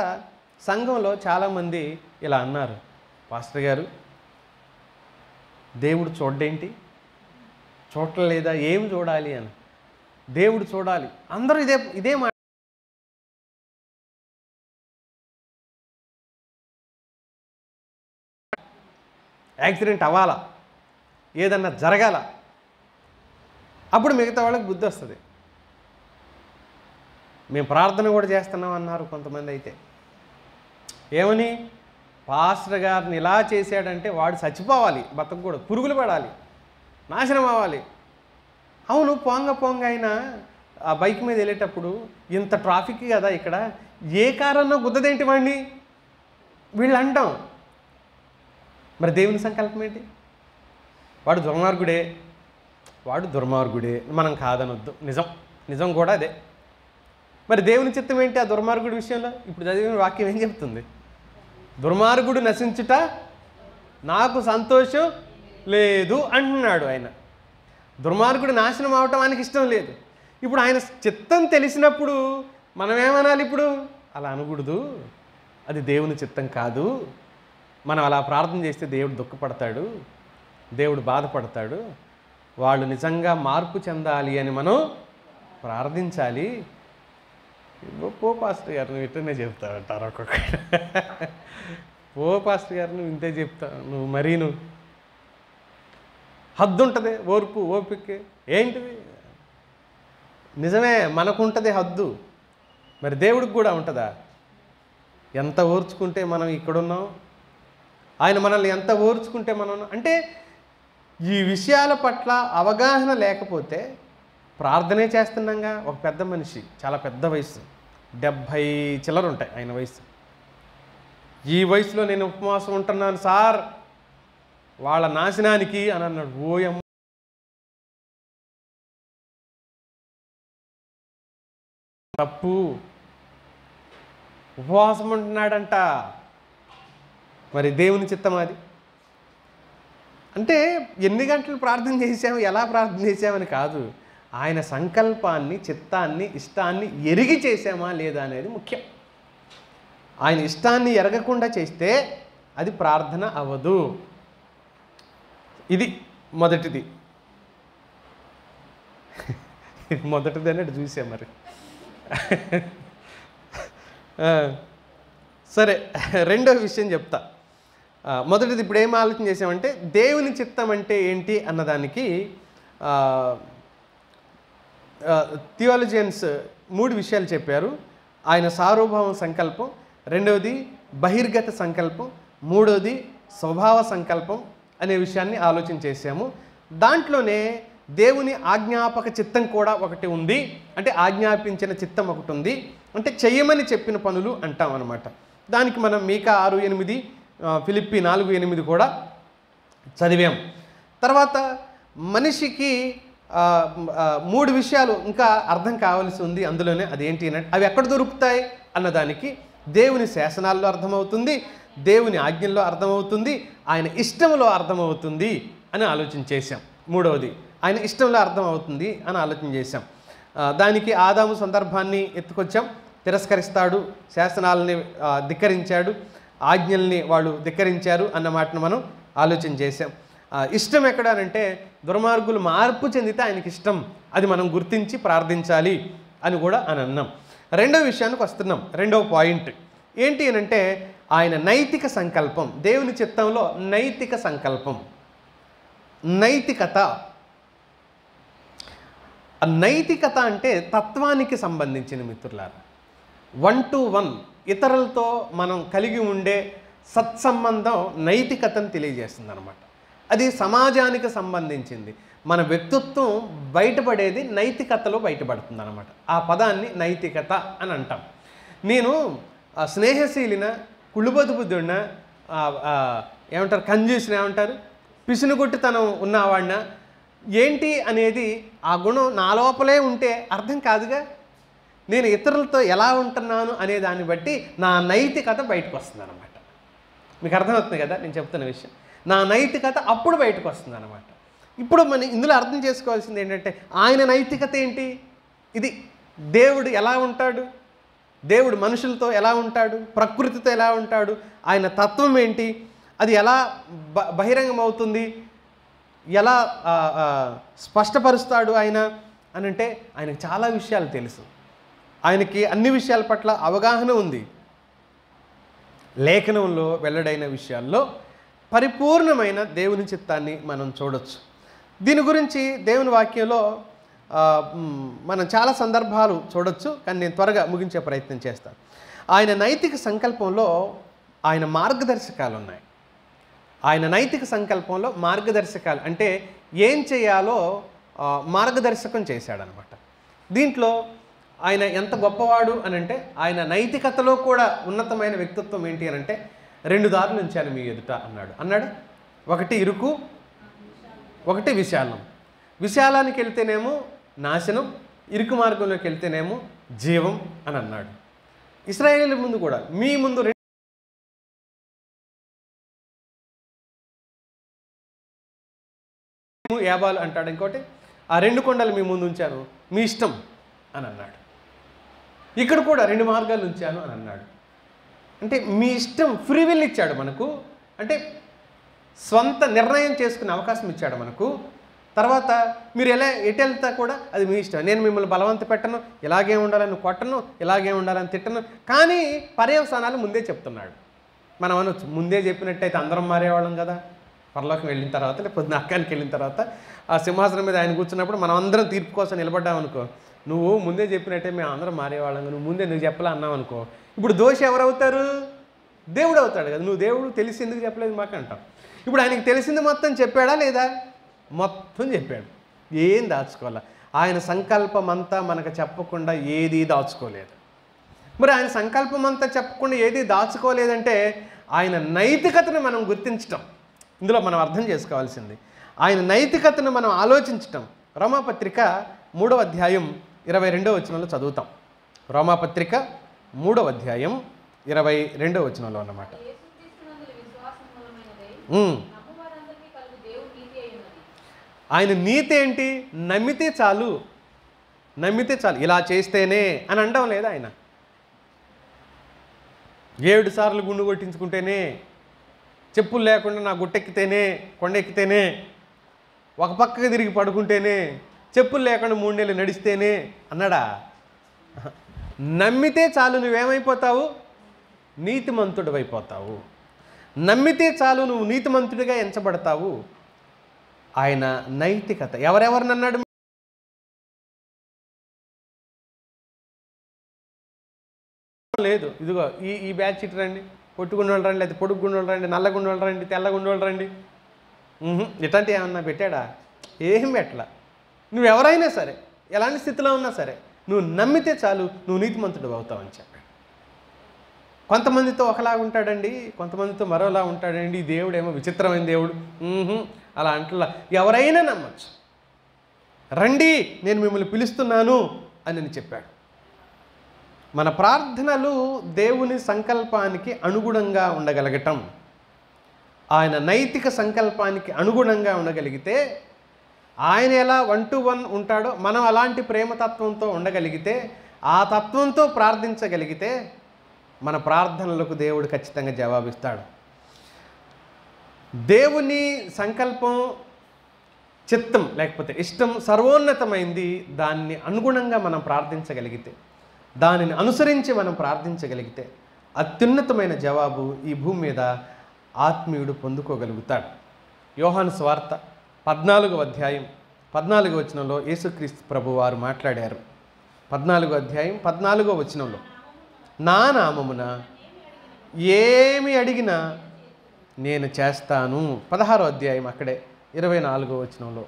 సంఘంలో చాలామంది ఇలా అన్నారు, పాస్టర్ గారు దేవుడు చూడేంటి, చూడలేదా, ఏం చూడాలి అని, దేవుడు చూడాలి. అందరూ ఇదే మాట. యాక్సిడెంట్ అవ్వాలా, ఏదన్నా జరగాల, అప్పుడు మిగతా వాళ్ళకి బుద్ధి వస్తుంది. మేము ప్రార్థన కూడా చేస్తున్నాం అన్నారు కొంతమంది. అయితే ఏమని, పాస్టర్ గారిని ఇలా చేశాడంటే వాడు చచ్చిపోవాలి, బతకూడదు, పురుగులు పడాలి, నాశనం అవ్వాలి. అవును, పొంగ అయినా ఆ బైక్ మీద వెళ్ళేటప్పుడు ఇంత ట్రాఫిక్ కదా ఇక్కడ, ఏ కారన్నా గుద్దదేంటి వాడిని వీళ్ళు అంటాం. మరి దేవుని సంకల్పం ఏంటి? వాడు దుర్మార్గుడే, మనం కాదనొద్దు, నిజం కూడా అదే. మరి దేవుని చిత్తం ఏంటి ఆ దుర్మార్గుడి విషయంలో? ఇప్పుడు చదివిన వాక్యం ఏం చెప్తుంది? దుర్మార్గుడు నశించుట నాకు సంతోషం లేదు అంటున్నాడు ఆయన. దుర్మార్గుడు నాశనం అవటం ఆయనకి ఇష్టం లేదు. ఇప్పుడు ఆయన చిత్తం తెలిసినప్పుడు మనం ఏమనాలి? ఇప్పుడు అలా అనకూడదు, అది దేవుని చిత్తం కాదు. మనం అలా ప్రార్థన చేస్తే దేవుడు దుఃఖపడతాడు, దేవుడు బాధపడతాడు. వాళ్ళు నిజంగా మార్పు చెందాలి అని మనం ప్రార్థించాలి. పో పాస్టర్ గారు నువ్వు ఇట్టనే చెప్తావంటారు ఒక్కొక్కరు. పో పాస్టర్ గారు నువ్వు ఇంతే చెప్తావు, నువ్వు హద్దు ఉంటుంది, ఓపిక ఏంటిది? నిజమే, మనకుంటుంది హద్దు, మరి దేవుడికి కూడా ఉంటుందా? ఎంత ఓర్చుకుంటే మనం ఇక్కడున్నాం, ఆయన మనల్ని ఎంత ఓర్చుకుంటే మనం అంటే, ఈ విషయాల పట్ల అవగాహన లేకపోతే ప్రార్థనే చేస్తున్నాగా. ఒక పెద్ద మనిషి, చాలా పెద్ద వయసు, 70 చిల్లర ఉంటాయి ఆయన వయసు. ఈ వయసులో నేను ఉపవాసం ఉంటున్నాను సార్ వాళ్ళ నాశనానికి అని అన్నాడు. ఓయమ్మ, తప్పు, ఉపవాసం ఉంటున్నాడంట. మరి దేవుని చిత్తం అది అంటే ఎన్ని గంటలు ప్రార్థన చేసాము, ఎలా ప్రార్థన చేసామని కాదు, ఆయన సంకల్పాన్ని, చిత్తాన్ని, ఇష్టాన్ని ఎరిగి చేసామా లేదా అనేది ముఖ్యం. ఆయన ఇష్టాన్ని ఎరగకుండా చేస్తే అది ప్రార్థన అవ్వదు. ఇది మొదటిది. మొదటిది అనేది చూసాం మరి. సరే, రెండో విషయం చెప్తా. మొదటిది ఇప్పుడు ఏం ఆలోచన చేసామంటే దేవుని చిత్తం అంటే ఏంటి అన్నదానికి థియాలజియన్స్ 3 విషయాలు చెప్పారు. ఆయన సార్వభౌమ సంకల్పం, రెండవది బహిర్గత సంకల్పం, మూడవది స్వభావ సంకల్పం అనే విషయాన్ని ఆలోచన చేశాము. దాంట్లోనే దేవుని ఆజ్ఞాపక చిత్తం కూడా ఒకటి ఉంది. అంటే ఆజ్ఞాపించిన చిత్తం ఒకటి ఉంది. అంటే చెయ్యమని చెప్పిన పనులు అంటాం అన్నమాట. దానికి మనం మీకా 6:8, ఫిలిప్పీ 4:8 కూడా చదివాం. తర్వాత మనిషికి 3 విషయాలు ఇంకా అర్థం కావాల్సి ఉంది అందులోనే. అదేంటి అంటే అవి ఎక్కడ దొరుకుతాయి అన్నదానికి దేవుని శాసనాల్లో అర్థమవుతుంది, దేవుని ఆజ్ఞల్లో అర్థమవుతుంది, ఆయన ఇష్టంలో అర్థమవుతుంది అని ఆలోచన చేశాం. మూడవది ఆయన ఇష్టంలో అర్థమవుతుంది అని ఆలోచన చేశాం. దానికి ఆదాము సందర్భాన్ని ఎత్తుకొచ్చాం. తిరస్కరిస్తాడు, శాసనాలని ధిక్కరించాడు, ఆజ్ఞల్ని వాళ్ళు ధిక్కరించారు అన్న మాటను మనం ఆలోచన చేశాం. ఇష్టం ఎక్కడానంటే దుర్మార్గులు మార్పు చెందితే ఆయనకి ఇష్టం, అది మనం గుర్తించి ప్రార్థించాలి అని కూడా అని అన్నాం. రెండవ విషయానికి వస్తున్నాం. రెండవ పాయింట్ ఏంటి అని అంటే ఆయన నైతిక సంకల్పం. దేవుని చిత్తంలో నైతిక సంకల్పం, నైతికత. నైతికత అంటే తత్వానికి సంబంధించిన మిత్రులారా, 1 to 1 ఇతరులతో మనం కలిగి ఉండే సత్సంబంధం నైతికతను తెలియజేస్తుంది అనమాట. అది సమాజానికి సంబంధించింది. మన వ్యక్తిత్వం బయటపడేది నైతికతలో బయటపడుతుంది అనమాట. ఆ పదాన్ని నైతికత అని అంటాం. నేను స్నేహశీలిన, కుళ్ళుబొద్దుబుద్ధుడిన, ఏమంటారు, కంజూసిన, ఏమంటారు, పిసినుగొట్టితనం ఉన్నవాడిన ఏంటి అనేది ఆ గుణం నా లోపలే ఉంటే అర్థం కాదుగా. నేను ఇతరులతో ఎలా ఉంటున్నాను అనే దాన్ని బట్టి నా నైతికత బయటకు వస్తుంది అనమాట. మీకు అర్థమవుతుంది కదా నేను చెప్తున్న విషయం. నా నైతికత అప్పుడు బయటకు వస్తుంది అనమాట. ఇప్పుడు మనం ఇందులో అర్థం చేసుకోవాల్సింది ఏంటంటే ఆయన నైతికత ఏంటి, ఇది దేవుడు ఎలా ఉంటాడు, దేవుడు మనుషులతో ఎలా ఉంటాడు, ప్రకృతితో ఎలా ఉంటాడు, ఆయన తత్వం ఏంటి, అది ఎలా బహిరంగం అవుతుంది, ఎలా స్పష్టపరుస్తాడు ఆయన అని అంటే ఆయనకు చాలా విషయాలు తెలుసు. ఆయనకి అన్ని విషయాల పట్ల అవగాహన ఉంది. లేఖనంలో వెల్లడైన విషయాల్లో పరిపూర్ణమైన దేవుని చిత్తాన్ని మనం చూడొచ్చు. దీని గురించి దేవుని వాక్యంలో మనం చాలా సందర్భాలు చూడొచ్చు, కానీ నేను త్వరగా ముగించే ప్రయత్నం చేస్తాను. ఆయన నైతిక సంకల్పంలో ఆయన మార్గదర్శకాలు ఉన్నాయి. ఆయన నైతిక సంకల్పంలో మార్గదర్శకాలు అంటే ఏం చేయాలో మార్గదర్శకం చేశాడనమాట. దీంట్లో ఆయన ఎంత గొప్పవాడు అని అంటే ఆయన నైతికతలో కూడా ఉన్నతమైన వ్యక్తిత్వం ఏంటి అని అంటే 2 దారులు ఉంచాను మీ ఎదుట అన్నాడు. ఒకటి ఇరుకు, ఒకటి విశాలం. విశాలానికి వెళ్తేనేమో నాశనం, ఇరుకు మార్గంలోకి వెళ్తేనేమో జీవం అని అన్నాడు. ఇశ్రాయేలీయుల ముందు కూడా మీ ముందు యాబాలు అంటాడు. ఇంకోటి ఆ 2 కొండలు మీ ముందు ఉంచాను, మీ ఇష్టం అని అన్నాడు. ఇక్కడ కూడా 2 మార్గాలు ఉంచాను అని అన్నాడు. అంటే మీ ఇష్టం, ఫ్రీ విల్ ఇచ్చాడు మనకు. అంటే స్వంత నిర్ణయం చేసుకునే అవకాశం ఇచ్చాడు మనకు. తర్వాత మీరు ఎటు వెళ్తా కూడా అది మీ ఇష్టం. నేను మిమ్మల్ని బలవంత పెట్టను, ఇలాగే ఉండాలని కొట్టను, ఇలాగే ఉండాలని తిట్టను. కానీ పర్యవసానాలు ముందే చెప్తున్నాడు. మనం అనొచ్చు ముందే చెప్పినట్టయితే అందరం మారేవాళ్ళం కదా, పరలోకం వెళ్ళిన తర్వాత లేకపోతే నరకానికి వెళ్ళిన తర్వాత ఆ సింహాసనం మీద ఆయన కూర్చున్నప్పుడు మనం అందరం తీర్పు కోసం నిలబడ్డామనుకో, నువ్వు ముందే చెప్పినట్టే మేము అందరం మారేవాళ్ళం, నువ్వు చెప్పలా అన్నావు అనుకో, ఇప్పుడు దోషి ఎవరవుతారు? దేవుడు అవుతాడు కదా. నువ్వు దేవుడు తెలిసి ఎందుకు చెప్పలేదు మాకు అంటాం. ఇప్పుడు ఆయనకి తెలిసింది మొత్తం చెప్పాడా లేదా? మొత్తం చెప్పాడు. ఏం దాచుకోవాలా? ఆయన సంకల్పం అంతా మనకు చెప్పకుండా ఏదీ దాచుకోలేదు. మరి ఆయన సంకల్పం అంతా చెప్పకుండా ఏదీ దాచుకోలేదంటే ఆయన నైతికతను మనం గుర్తించటం ఇందులో మనం అర్థం చేసుకోవాల్సింది. ఆయన నైతికతను మనం ఆలోచించటం. రోమాపత్రిక 3వ అధ్యాయం 22వ వచనంలో చదువుతాం. రోమాపత్రిక 3వ అధ్యాయం 22వ వచనంలో అన్నమాట. ఆయన నీతి ఏంటి? నమ్మితే చాలు, నమ్మితే చాలు, ఇలా చేస్తేనే అని అనడం లేదా ఆయన. 7 సార్లు గుండు కొట్టించుకుంటేనే, చెప్పులు లేకుండా నా గుట్టెక్కితేనే, కొండెక్కితేనే, ఒక పక్కకి తిరిగి పడుకుంటేనే, చెప్పులు లేకుండా 3 నెలలు నడిస్తేనే అన్నాడా? నమ్మితే చాలు నువ్వేమైపోతావు? నీతిమంతుడు అయిపోతావు. నమ్మితే చాలు నువ్వు నీతిమంతుడిగా ఎంచబడతావు. ఆయన నైతికత ఎవరెవరినన్నాడు? లేదు. ఇదిగో ఈ బ్యాచ్ ఇటు రండి, పొట్టుగుండోళ్ళు రండి, లేదా పొడుగుండోళ్ళు రండి, నల్లగుండోళ్ళు రండి, తెల్లగుండోళ్ళు రండి, ఇట్లాంటివి ఏమన్నా పెట్టాడా? ఏం పెట్టలా. నువ్వెవరైనా సరే, ఎలాంటి స్థితిలో ఉన్నా సరే, నువ్వు నమ్మితే చాలు, నువ్వు నీతిమంతుడు అవుతావని చెప్పాడు. కొంతమందితో ఒకలాగా ఉంటాడండి, కొంతమందితో మరోలా ఉంటాడండి. ఈ దేవుడేమో విచిత్రమైన దేవుడు. అలా అంటలా. ఎవరైనా నమ్మచ్చు. రండి, నేను మిమ్మల్ని పిలుస్తున్నాను అని చెప్పాడు. మన ప్రార్థనలు దేవుని సంకల్పానికి అనుగుణంగా ఉండగలగటం, ఆయన నైతిక సంకల్పానికి అనుగుణంగా ఉండగలిగితే, ఆయన ఎలా 1-to-1 ఉంటాడో మనం అలాంటి ప్రేమతత్వంతో ఉండగలిగితే, ఆ తత్వంతో ప్రార్థించగలిగితే మన ప్రార్థనలకు దేవుడు ఖచ్చితంగా జవాబిస్తాడు. దేవుని సంకల్పం, చిత్తం లేకపోతే ఇష్టం సర్వోన్నతమైంది. దాన్ని అనుగుణంగా మనం ప్రార్థించగలిగితే, దానిని అనుసరించి మనం ప్రార్థించగలిగితే అత్యున్నతమైన జవాబు ఈ భూమి మీద ఆత్మీయుడు పొందుకోగలుగుతాడు. యోహాను సువార్త 14వ అధ్యాయం 14వ వచనంలో యేసుక్రీస్తు ప్రభువారు మాట్లాడారు. 14వ అధ్యాయం 14వ వచనంలో, నా నామమున ఏమి అడిగినా నేను చేస్తాను. 16వ అధ్యాయం అక్కడే 24వ వచనంలో,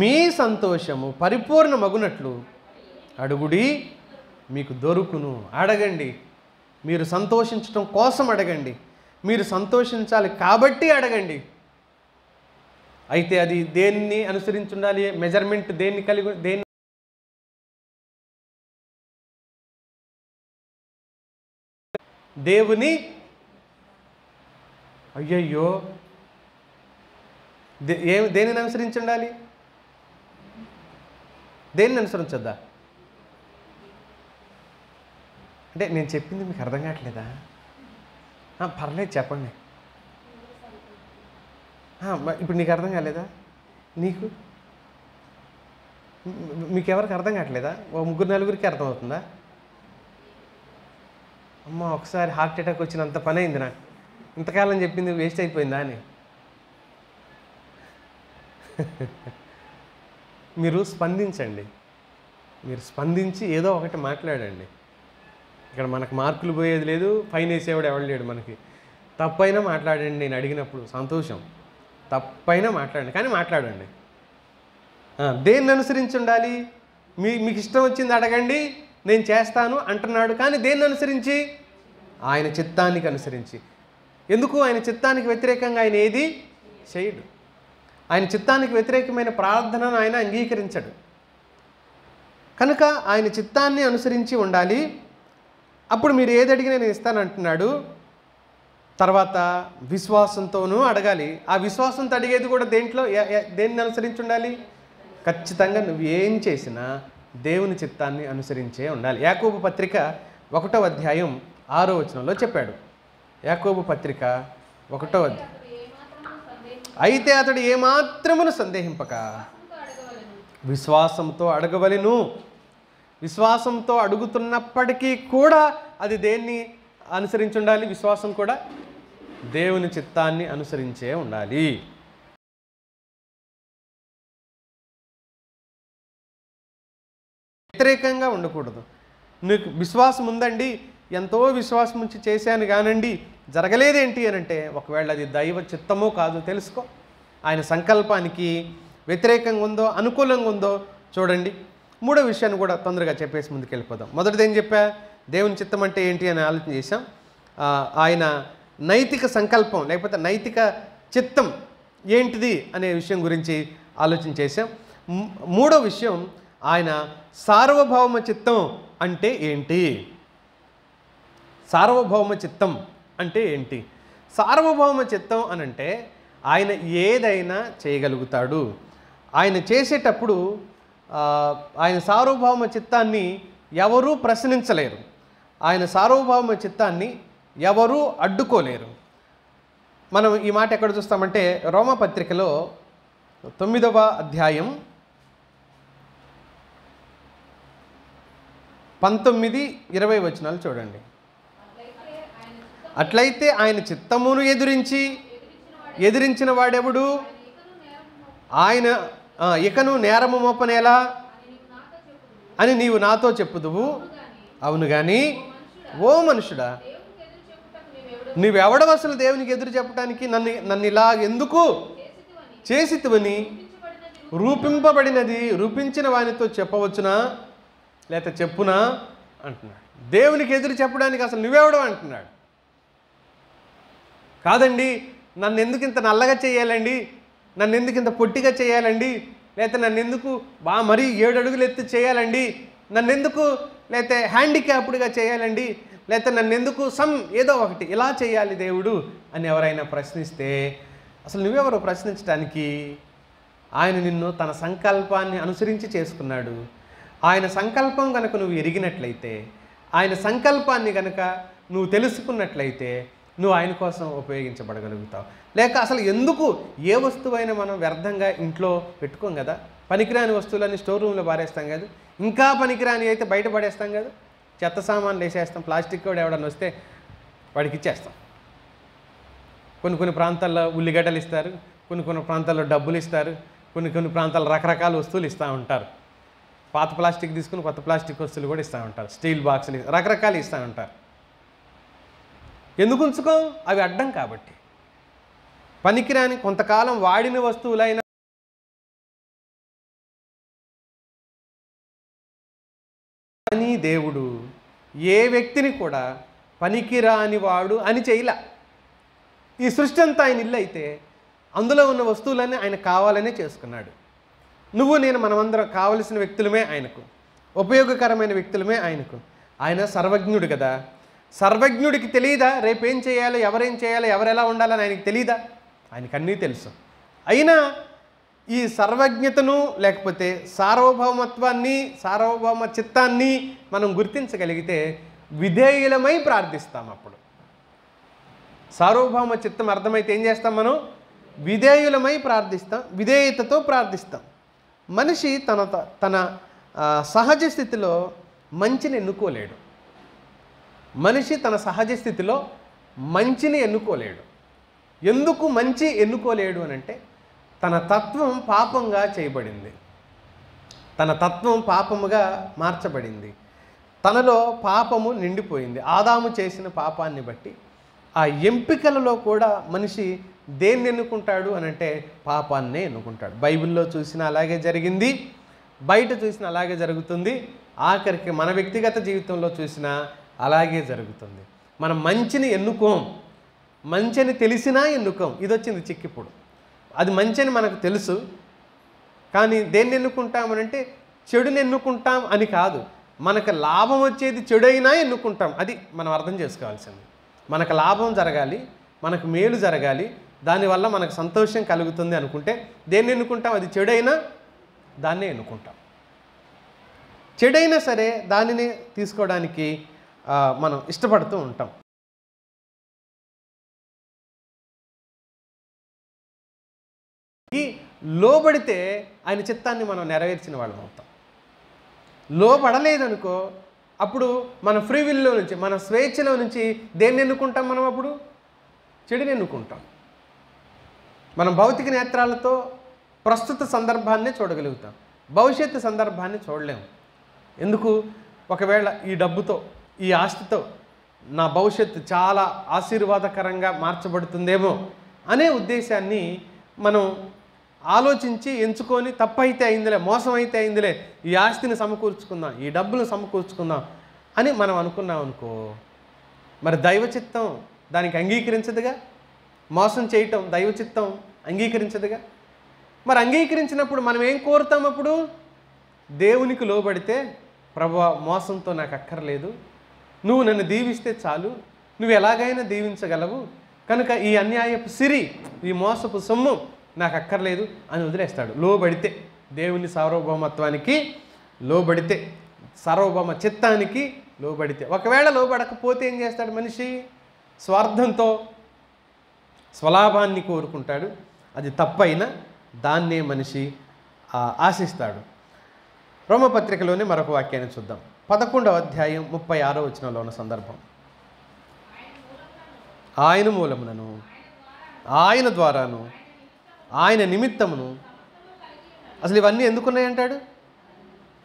మీ సంతోషము పరిపూర్ణమగునట్లు అడుగుడి మీకు దొరుకును. అడగండి. మీరు సంతోషించడం కోసం అడగండి. మీరు సంతోషించాలి కాబట్టి అడగండి. అయితే అది దేన్ని అనుసరించి ఉండాలి? మెజర్మెంట్ దేన్ని కలిగి, దేన్ని దేవుని అయ్యయ్యో దేనిని అనుసరించి ఉండాలి? దేన్ని అనుసరించొద్దా? అంటే నేను చెప్పింది మీకు అర్థం కావట్లేదా? పర్లేదు చెప్పండి. ఇప్పుడు నీకు అర్థం కాలేదా? మీకెవరికి అర్థం కావట్లేదా? ఓ 3-4 అర్థమవుతుందా? అమ్మ, ఒకసారి హార్ట్ అటాక్ వచ్చినంత పని అయింది నాకు. ఇంతకాలం చెప్పింది వేస్ట్ అయిపోయిందా అని. మీరు స్పందించండి. మీరు స్పందించి ఏదో ఒకటి మాట్లాడండి. ఇక్కడ మనకు మార్కులు పోయేది లేదు, ఫైన్ వేసేవాడు ఎవడు లేడు మనకి. తప్పైనా మాట్లాడండి. నేను అడిగినప్పుడు సంతోషం. తప్పైనా మాట్లాడండి, కానీ మాట్లాడండి. దేన్ని అనుసరించి ఉండాలి? మీకు ఇష్టం వచ్చింది అడగండి, నేను చేస్తాను అంటున్నాడు. కానీ దేన్ని అనుసరించి? ఆయన చిత్తానికి అనుసరించి. ఎందుకు? ఆయన చిత్తానికి వ్యతిరేకంగా ఆయన ఏది చేయడు. ఆయన చిత్తానికి వ్యతిరేకమైన ప్రార్థనను ఆయన అంగీకరించడు. కనుక ఆయన చిత్తాన్ని అనుసరించి ఉండాలి. అప్పుడు మీరు ఏది అడిగినా నేను ఇస్తానంటున్నాడు. తర్వాత విశ్వాసంతోనూ అడగాలి. ఆ విశ్వాసంతో అడిగేది కూడా దేన్ని అనుసరించి ఉండాలి? ఖచ్చితంగా నువ్వు ఏం చేసినా దేవుని చిత్తాన్ని అనుసరించే ఉండాలి. యాకోబు పత్రిక 1వ అధ్యాయం 6వ వచనంలో చెప్పాడు. యాకోబు పత్రిక 1వ అధ్యాయం, అయితే అతడు ఏమాత్రమును సందేహింపక విశ్వాసంతో అడగవలెను. విశ్వాసంతో అడుగుతున్నప్పటికీ కూడా అది దేన్ని అనుసరించి ఉండాలి? విశ్వాసం కూడా దేవుని చిత్తాన్ని అనుసరించే ఉండాలి. వ్యతిరేకంగా ఉండకూడదు. నీకు విశ్వాసం ఉందండి, ఎంతో విశ్వాసం ఉంచి చేశాను కానండి, జరగలేదేంటి అని అంటే, ఒకవేళ అది దైవ చిత్తమో కాదో తెలుసుకో. ఆయన సంకల్పానికి వ్యతిరేకంగా ఉందో అనుకూలంగా ఉందో చూడండి. మూడో విషయాన్ని కూడా తొందరగా చెప్పేసి ముందుకు వెళ్ళిపోదాం. మొదటిది ఏం చెప్పా? దేవుని చిత్తం అంటే ఏంటి అని ఆలోచన చేశాం. ఆయన నైతిక సంకల్పం లేకపోతే నైతిక చిత్తం ఏంటిది అనే విషయం గురించి ఆలోచన చేశాం. మూడో విషయం, ఆయన సార్వభౌమ చిత్తం అంటే ఏంటి? సార్వభౌమ చిత్తం అంటే ఏంటి? సార్వభౌమ చిత్తం అనంటే ఆయన ఏదైనా చేయగలుగుతాడు. ఆయన చేసేటప్పుడు ఆయన సార్వభౌమ చిత్తాన్ని ఎవరూ ప్రశ్నించలేరు. ఆయన సార్వభౌమ చిత్తాన్ని ఎవరూ అడ్డుకోలేరు. మనం ఈ మాట ఎక్కడ చూస్తామంటే రోమపత్రికలో 9వ అధ్యాయం 19-20 వచనాలు చూడండి. అట్లయితే ఆయన చిత్తమును ఎదిరించిన వాడెవడు? ఆయన ఇకను నేరము మోపనేలా అని నీవు నాతో చెప్పుదువు. అవును కానీ ఓ మనుషుడా, నీవెవడవు అసలు దేవునికి ఎదురు చెప్పడానికి? నన్ను ఇలా ఎందుకు చేసితివని రూపించిన వానితో చెప్పవచ్చునా లేక చెప్పునా అంటున్నాడు. దేవునికి ఎదురు చెప్పడానికి అసలు నువ్వెవడవు అంటున్నాడు. కాదండి, నన్ను ఎందుకు ఇంత నల్లగా చేయాలండి, నన్ను ఎందుకు ఇంత పొట్టిగా చేయాలండి, లేకపోతే నన్ను ఎందుకు మరీ 7 అడుగులు ఎత్తి చేయాలండి, నన్ను ఎందుకు లేకపోతే హ్యాండిక్యాప్డ్గా చేయాలండి, లేకపోతే నన్ను ఎందుకు ఏదో ఒకటి ఇలా చేయాలి దేవుడు అని ఎవరైనా ప్రశ్నిస్తే అసలు నువ్వెవరు ప్రశ్నించడానికి? ఆయన నిన్ను తన సంకల్పాన్ని అనుసరించి చేసుకున్నాడు. ఆయన సంకల్పం కనుక నువ్వు ఎరిగినట్లయితే, ఆయన సంకల్పాన్ని కనుక నువ్వు తెలుసుకున్నట్లయితే నువ్వు ఆయన కోసం ఉపయోగించబడగలుగుతావు. లేక అసలు ఎందుకు ఏ వస్తువైనా మనం వ్యర్థంగా ఇంట్లో పెట్టుకోం కదా. పనికిరాని వస్తువులన్నీ స్టోర్ రూమ్లో పారేస్తాం కదా. ఇంకా పనికిరాని అయితే బయట పడేస్తాం కదా. చెత్త సామాన్లు వేసేస్తాం. ప్లాస్టిక్ కూడా ఎవడన్నా వస్తే వాడికి ఇచ్చేస్తాం. కొన్ని ప్రాంతాల్లో ఉల్లిగడ్డలు ఇస్తారు, కొన్ని ప్రాంతాల్లో డబ్బులు ఇస్తారు, కొన్ని ప్రాంతాల్లో రకరకాల వస్తువులు ఇస్తూ ఉంటారు. పాత ప్లాస్టిక్ తీసుకుని కొత్త ప్లాస్టిక్ వస్తువులు కూడా ఇస్తూ ఉంటారు. స్టీల్ బాక్సులు రకరకాలు ఇస్తూ ఉంటారు. ఎందుకు ఉంచుకో? అవి అడ్డం కాబట్టి. పనికిరాని కొంతకాలం వాడిన వస్తువులైనా కానీ దేవుడు ఏ వ్యక్తిని కూడా పనికిరాని వాడు అని చేయలే. ఈ సృష్టి అంతా ఆయన ఇల్లు అయితే అందులో ఉన్న వస్తువులన్నీ ఆయన కావాలనే చేసుకున్నాడు. నువ్వు నేను మనమందరం కావలసిన వ్యక్తులమే ఆయనకు, ఉపయోగకరమైన వ్యక్తులమే ఆయనకు. ఆయన సర్వజ్ఞుడు కదా. సర్వజ్ఞుడికి తెలియదా రేపేం చేయాలో, ఎవరేం చేయాలో, ఎవరెలా ఉండాలని ఆయనకి తెలియదా? ఆయనకు అన్నీ తెలుసు. అయినా ఈ సర్వజ్ఞతను లేకపోతే సార్వభౌమ చిత్తాన్ని మనం గుర్తించగలిగితే విధేయులమై ప్రార్థిస్తాం. అప్పుడు సార్వభౌమ చిత్తం అర్థమైతే ఏం చేస్తాం? మనం విధేయులమై ప్రార్థిస్తాం, విధేయతతో ప్రార్థిస్తాం. మనిషి తన సహజ స్థితిలో మంచిని ఎన్నుకోలేడు. మనిషి తన సహజ స్థితిలో మంచిని ఎన్నుకోలేడు. ఎందుకు మంచి ఎన్నుకోలేడు అని అంటే తన తత్వం పాపంగా చేయబడింది. తన తత్వం పాపముగా మార్చబడింది. తనలో పాపము నిండిపోయింది. ఆదాము చేసిన పాపాన్ని బట్టి ఆ ఎంపికలలో కూడా మనిషి దేన్ని ఎన్నుకుంటాడు అని అంటే పాపాన్నే ఎన్నుకుంటాడు. బైబిల్లో చూసినా అలాగే జరిగింది, బయట చూసినా అలాగే జరుగుతుంది, ఆఖరికి మన వ్యక్తిగత జీవితంలో చూసినా అలాగే జరుగుతుంది. మనం మంచిని ఎన్నుకోం, మంచిని తెలిసినా ఎన్నుకోం. ఇది వచ్చింది చిక్కిప్పుడు. అది మంచిని మనకు తెలుసు, కానీ దేన్ని ఎన్నుకుంటామనంటే చెడుని ఎన్నుకుంటాం అని కాదు. మనకు లాభం వచ్చేది చెడైనా ఎన్నుకుంటాం. అది మనం అర్థం చేసుకోవాల్సింది. మనకు లాభం జరగాలి, మనకు మేలు జరగాలి, దానివల్ల మనకు సంతోషం కలుగుతుంది అనుకుంటే దేన్ని ఎన్నుకుంటాం? అది చెడైనా దాన్నే ఎన్నుకుంటాం. చెడైనా సరే దానిని తీసుకోవడానికి మనం ఇష్టపడుతూ ఉంటాం. లోబడితే ఆయన చిత్తాన్ని మనం నెరవేర్చిన వాళ్ళం అవుతాం. లోబడలేదనుకో అప్పుడు మన ఫ్రీ విల్లో నుంచి, మన స్వేచ్ఛలో నుంచి దేన్ని ఎన్నుకుంటాం? మనం అప్పుడు చెడుని ఎన్నుకుంటాం. మనం భౌతిక నేత్రాలతో ప్రస్తుత సందర్భాన్ని చూడగలుగుతాం, భవిష్యత్తు సందర్భాన్ని చూడలేము. ఎందుకు? ఒకవేళ ఈ డబ్బుతో, ఈ ఆస్తితో నా భవిష్యత్తు చాలా ఆశీర్వాదకరంగా మార్చబడుతుందేమో అనే ఉద్దేశాన్ని మనం ఆలోచించి ఎంచుకొని తప్పైతే అయిందిలే, మోసం అయితే అయిందిలే, ఈ ఆస్తిని సమకూర్చుకుందాం, ఈ డబ్బును సమకూర్చుకుందాం అని మనం అనుకున్నాం అనుకో, మరి దైవచిత్తం దానికి అంగీకరించదుగా. మోసం చేయటం దైవచిత్తం అంగీకరించదుగా. మరి అంగీకరించినప్పుడు మనం ఏం కోరుతాం? అప్పుడు దేవునికి లోబడితే, ప్రభువా మోసంతో నాకు అక్కర్లేదు, నువ్వు నన్ను దీవిస్తే చాలు, నువ్వు ఎలాగైనా దీవించగలవు, కనుక ఈ అన్యాయపు సిరి, ఈ మోసపు సొమ్ము నాకు అక్కర్లేదు అని వదిలేస్తాడు. లోబడితే, దేవుని సార్వభౌమత్వానికి లోబడితే, సార్వభౌమ చిత్తానికి లోబడితే. ఒకవేళ లోబడకపోతే ఏం చేస్తాడు మనిషి? స్వార్థంతో స్వలాభాన్ని కోరుకుంటాడు. అది తప్పైనా దాన్నే మనిషి ఆశిస్తాడు. రోమపత్రికలోనే మరొక వాక్యాన్ని చూద్దాం. 11వ అధ్యాయం 36వ వచనంలో ఉన్న సందర్భం. ఆయన మూలమునను, ఆయన ద్వారాను, ఆయన నిమిత్తమును అసలు ఇవన్నీ ఎందుకున్నాయి అంటాడు?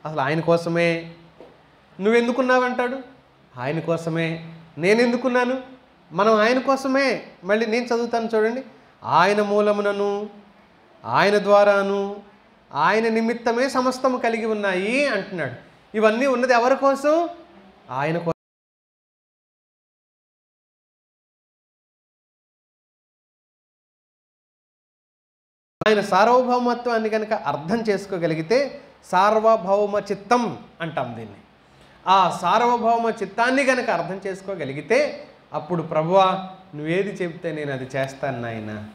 అసలు ఆయన కోసమే. నువ్వెందుకున్నావంటాడు? ఆయన కోసమే. నేను ఎందుకున్నాను? మనం ఆయన కోసమే. మళ్ళీ నేను చదువుతాను చూడండి. ఆయన మూలమునను ఆయన ద్వారాను ఆయన నిమిత్తమే సమస్తము కలిగి ఉన్నాయి అంటున్నాడు. ఇవన్నీ ఉన్నది ఎవరి కోసం? ఆయన కోసం. ఆయన సార్వభౌమత్వాన్ని కనుక అర్థం చేసుకోగలిగితే సార్వభౌమ చిత్తం అంటాం దీన్ని. ఆ సార్వభౌమ చిత్తాన్ని కనుక అర్థం చేసుకోగలిగితే అప్పుడు ప్రభువా నువ్వేది చెప్తే నేను అది చేస్తాను నాయనా.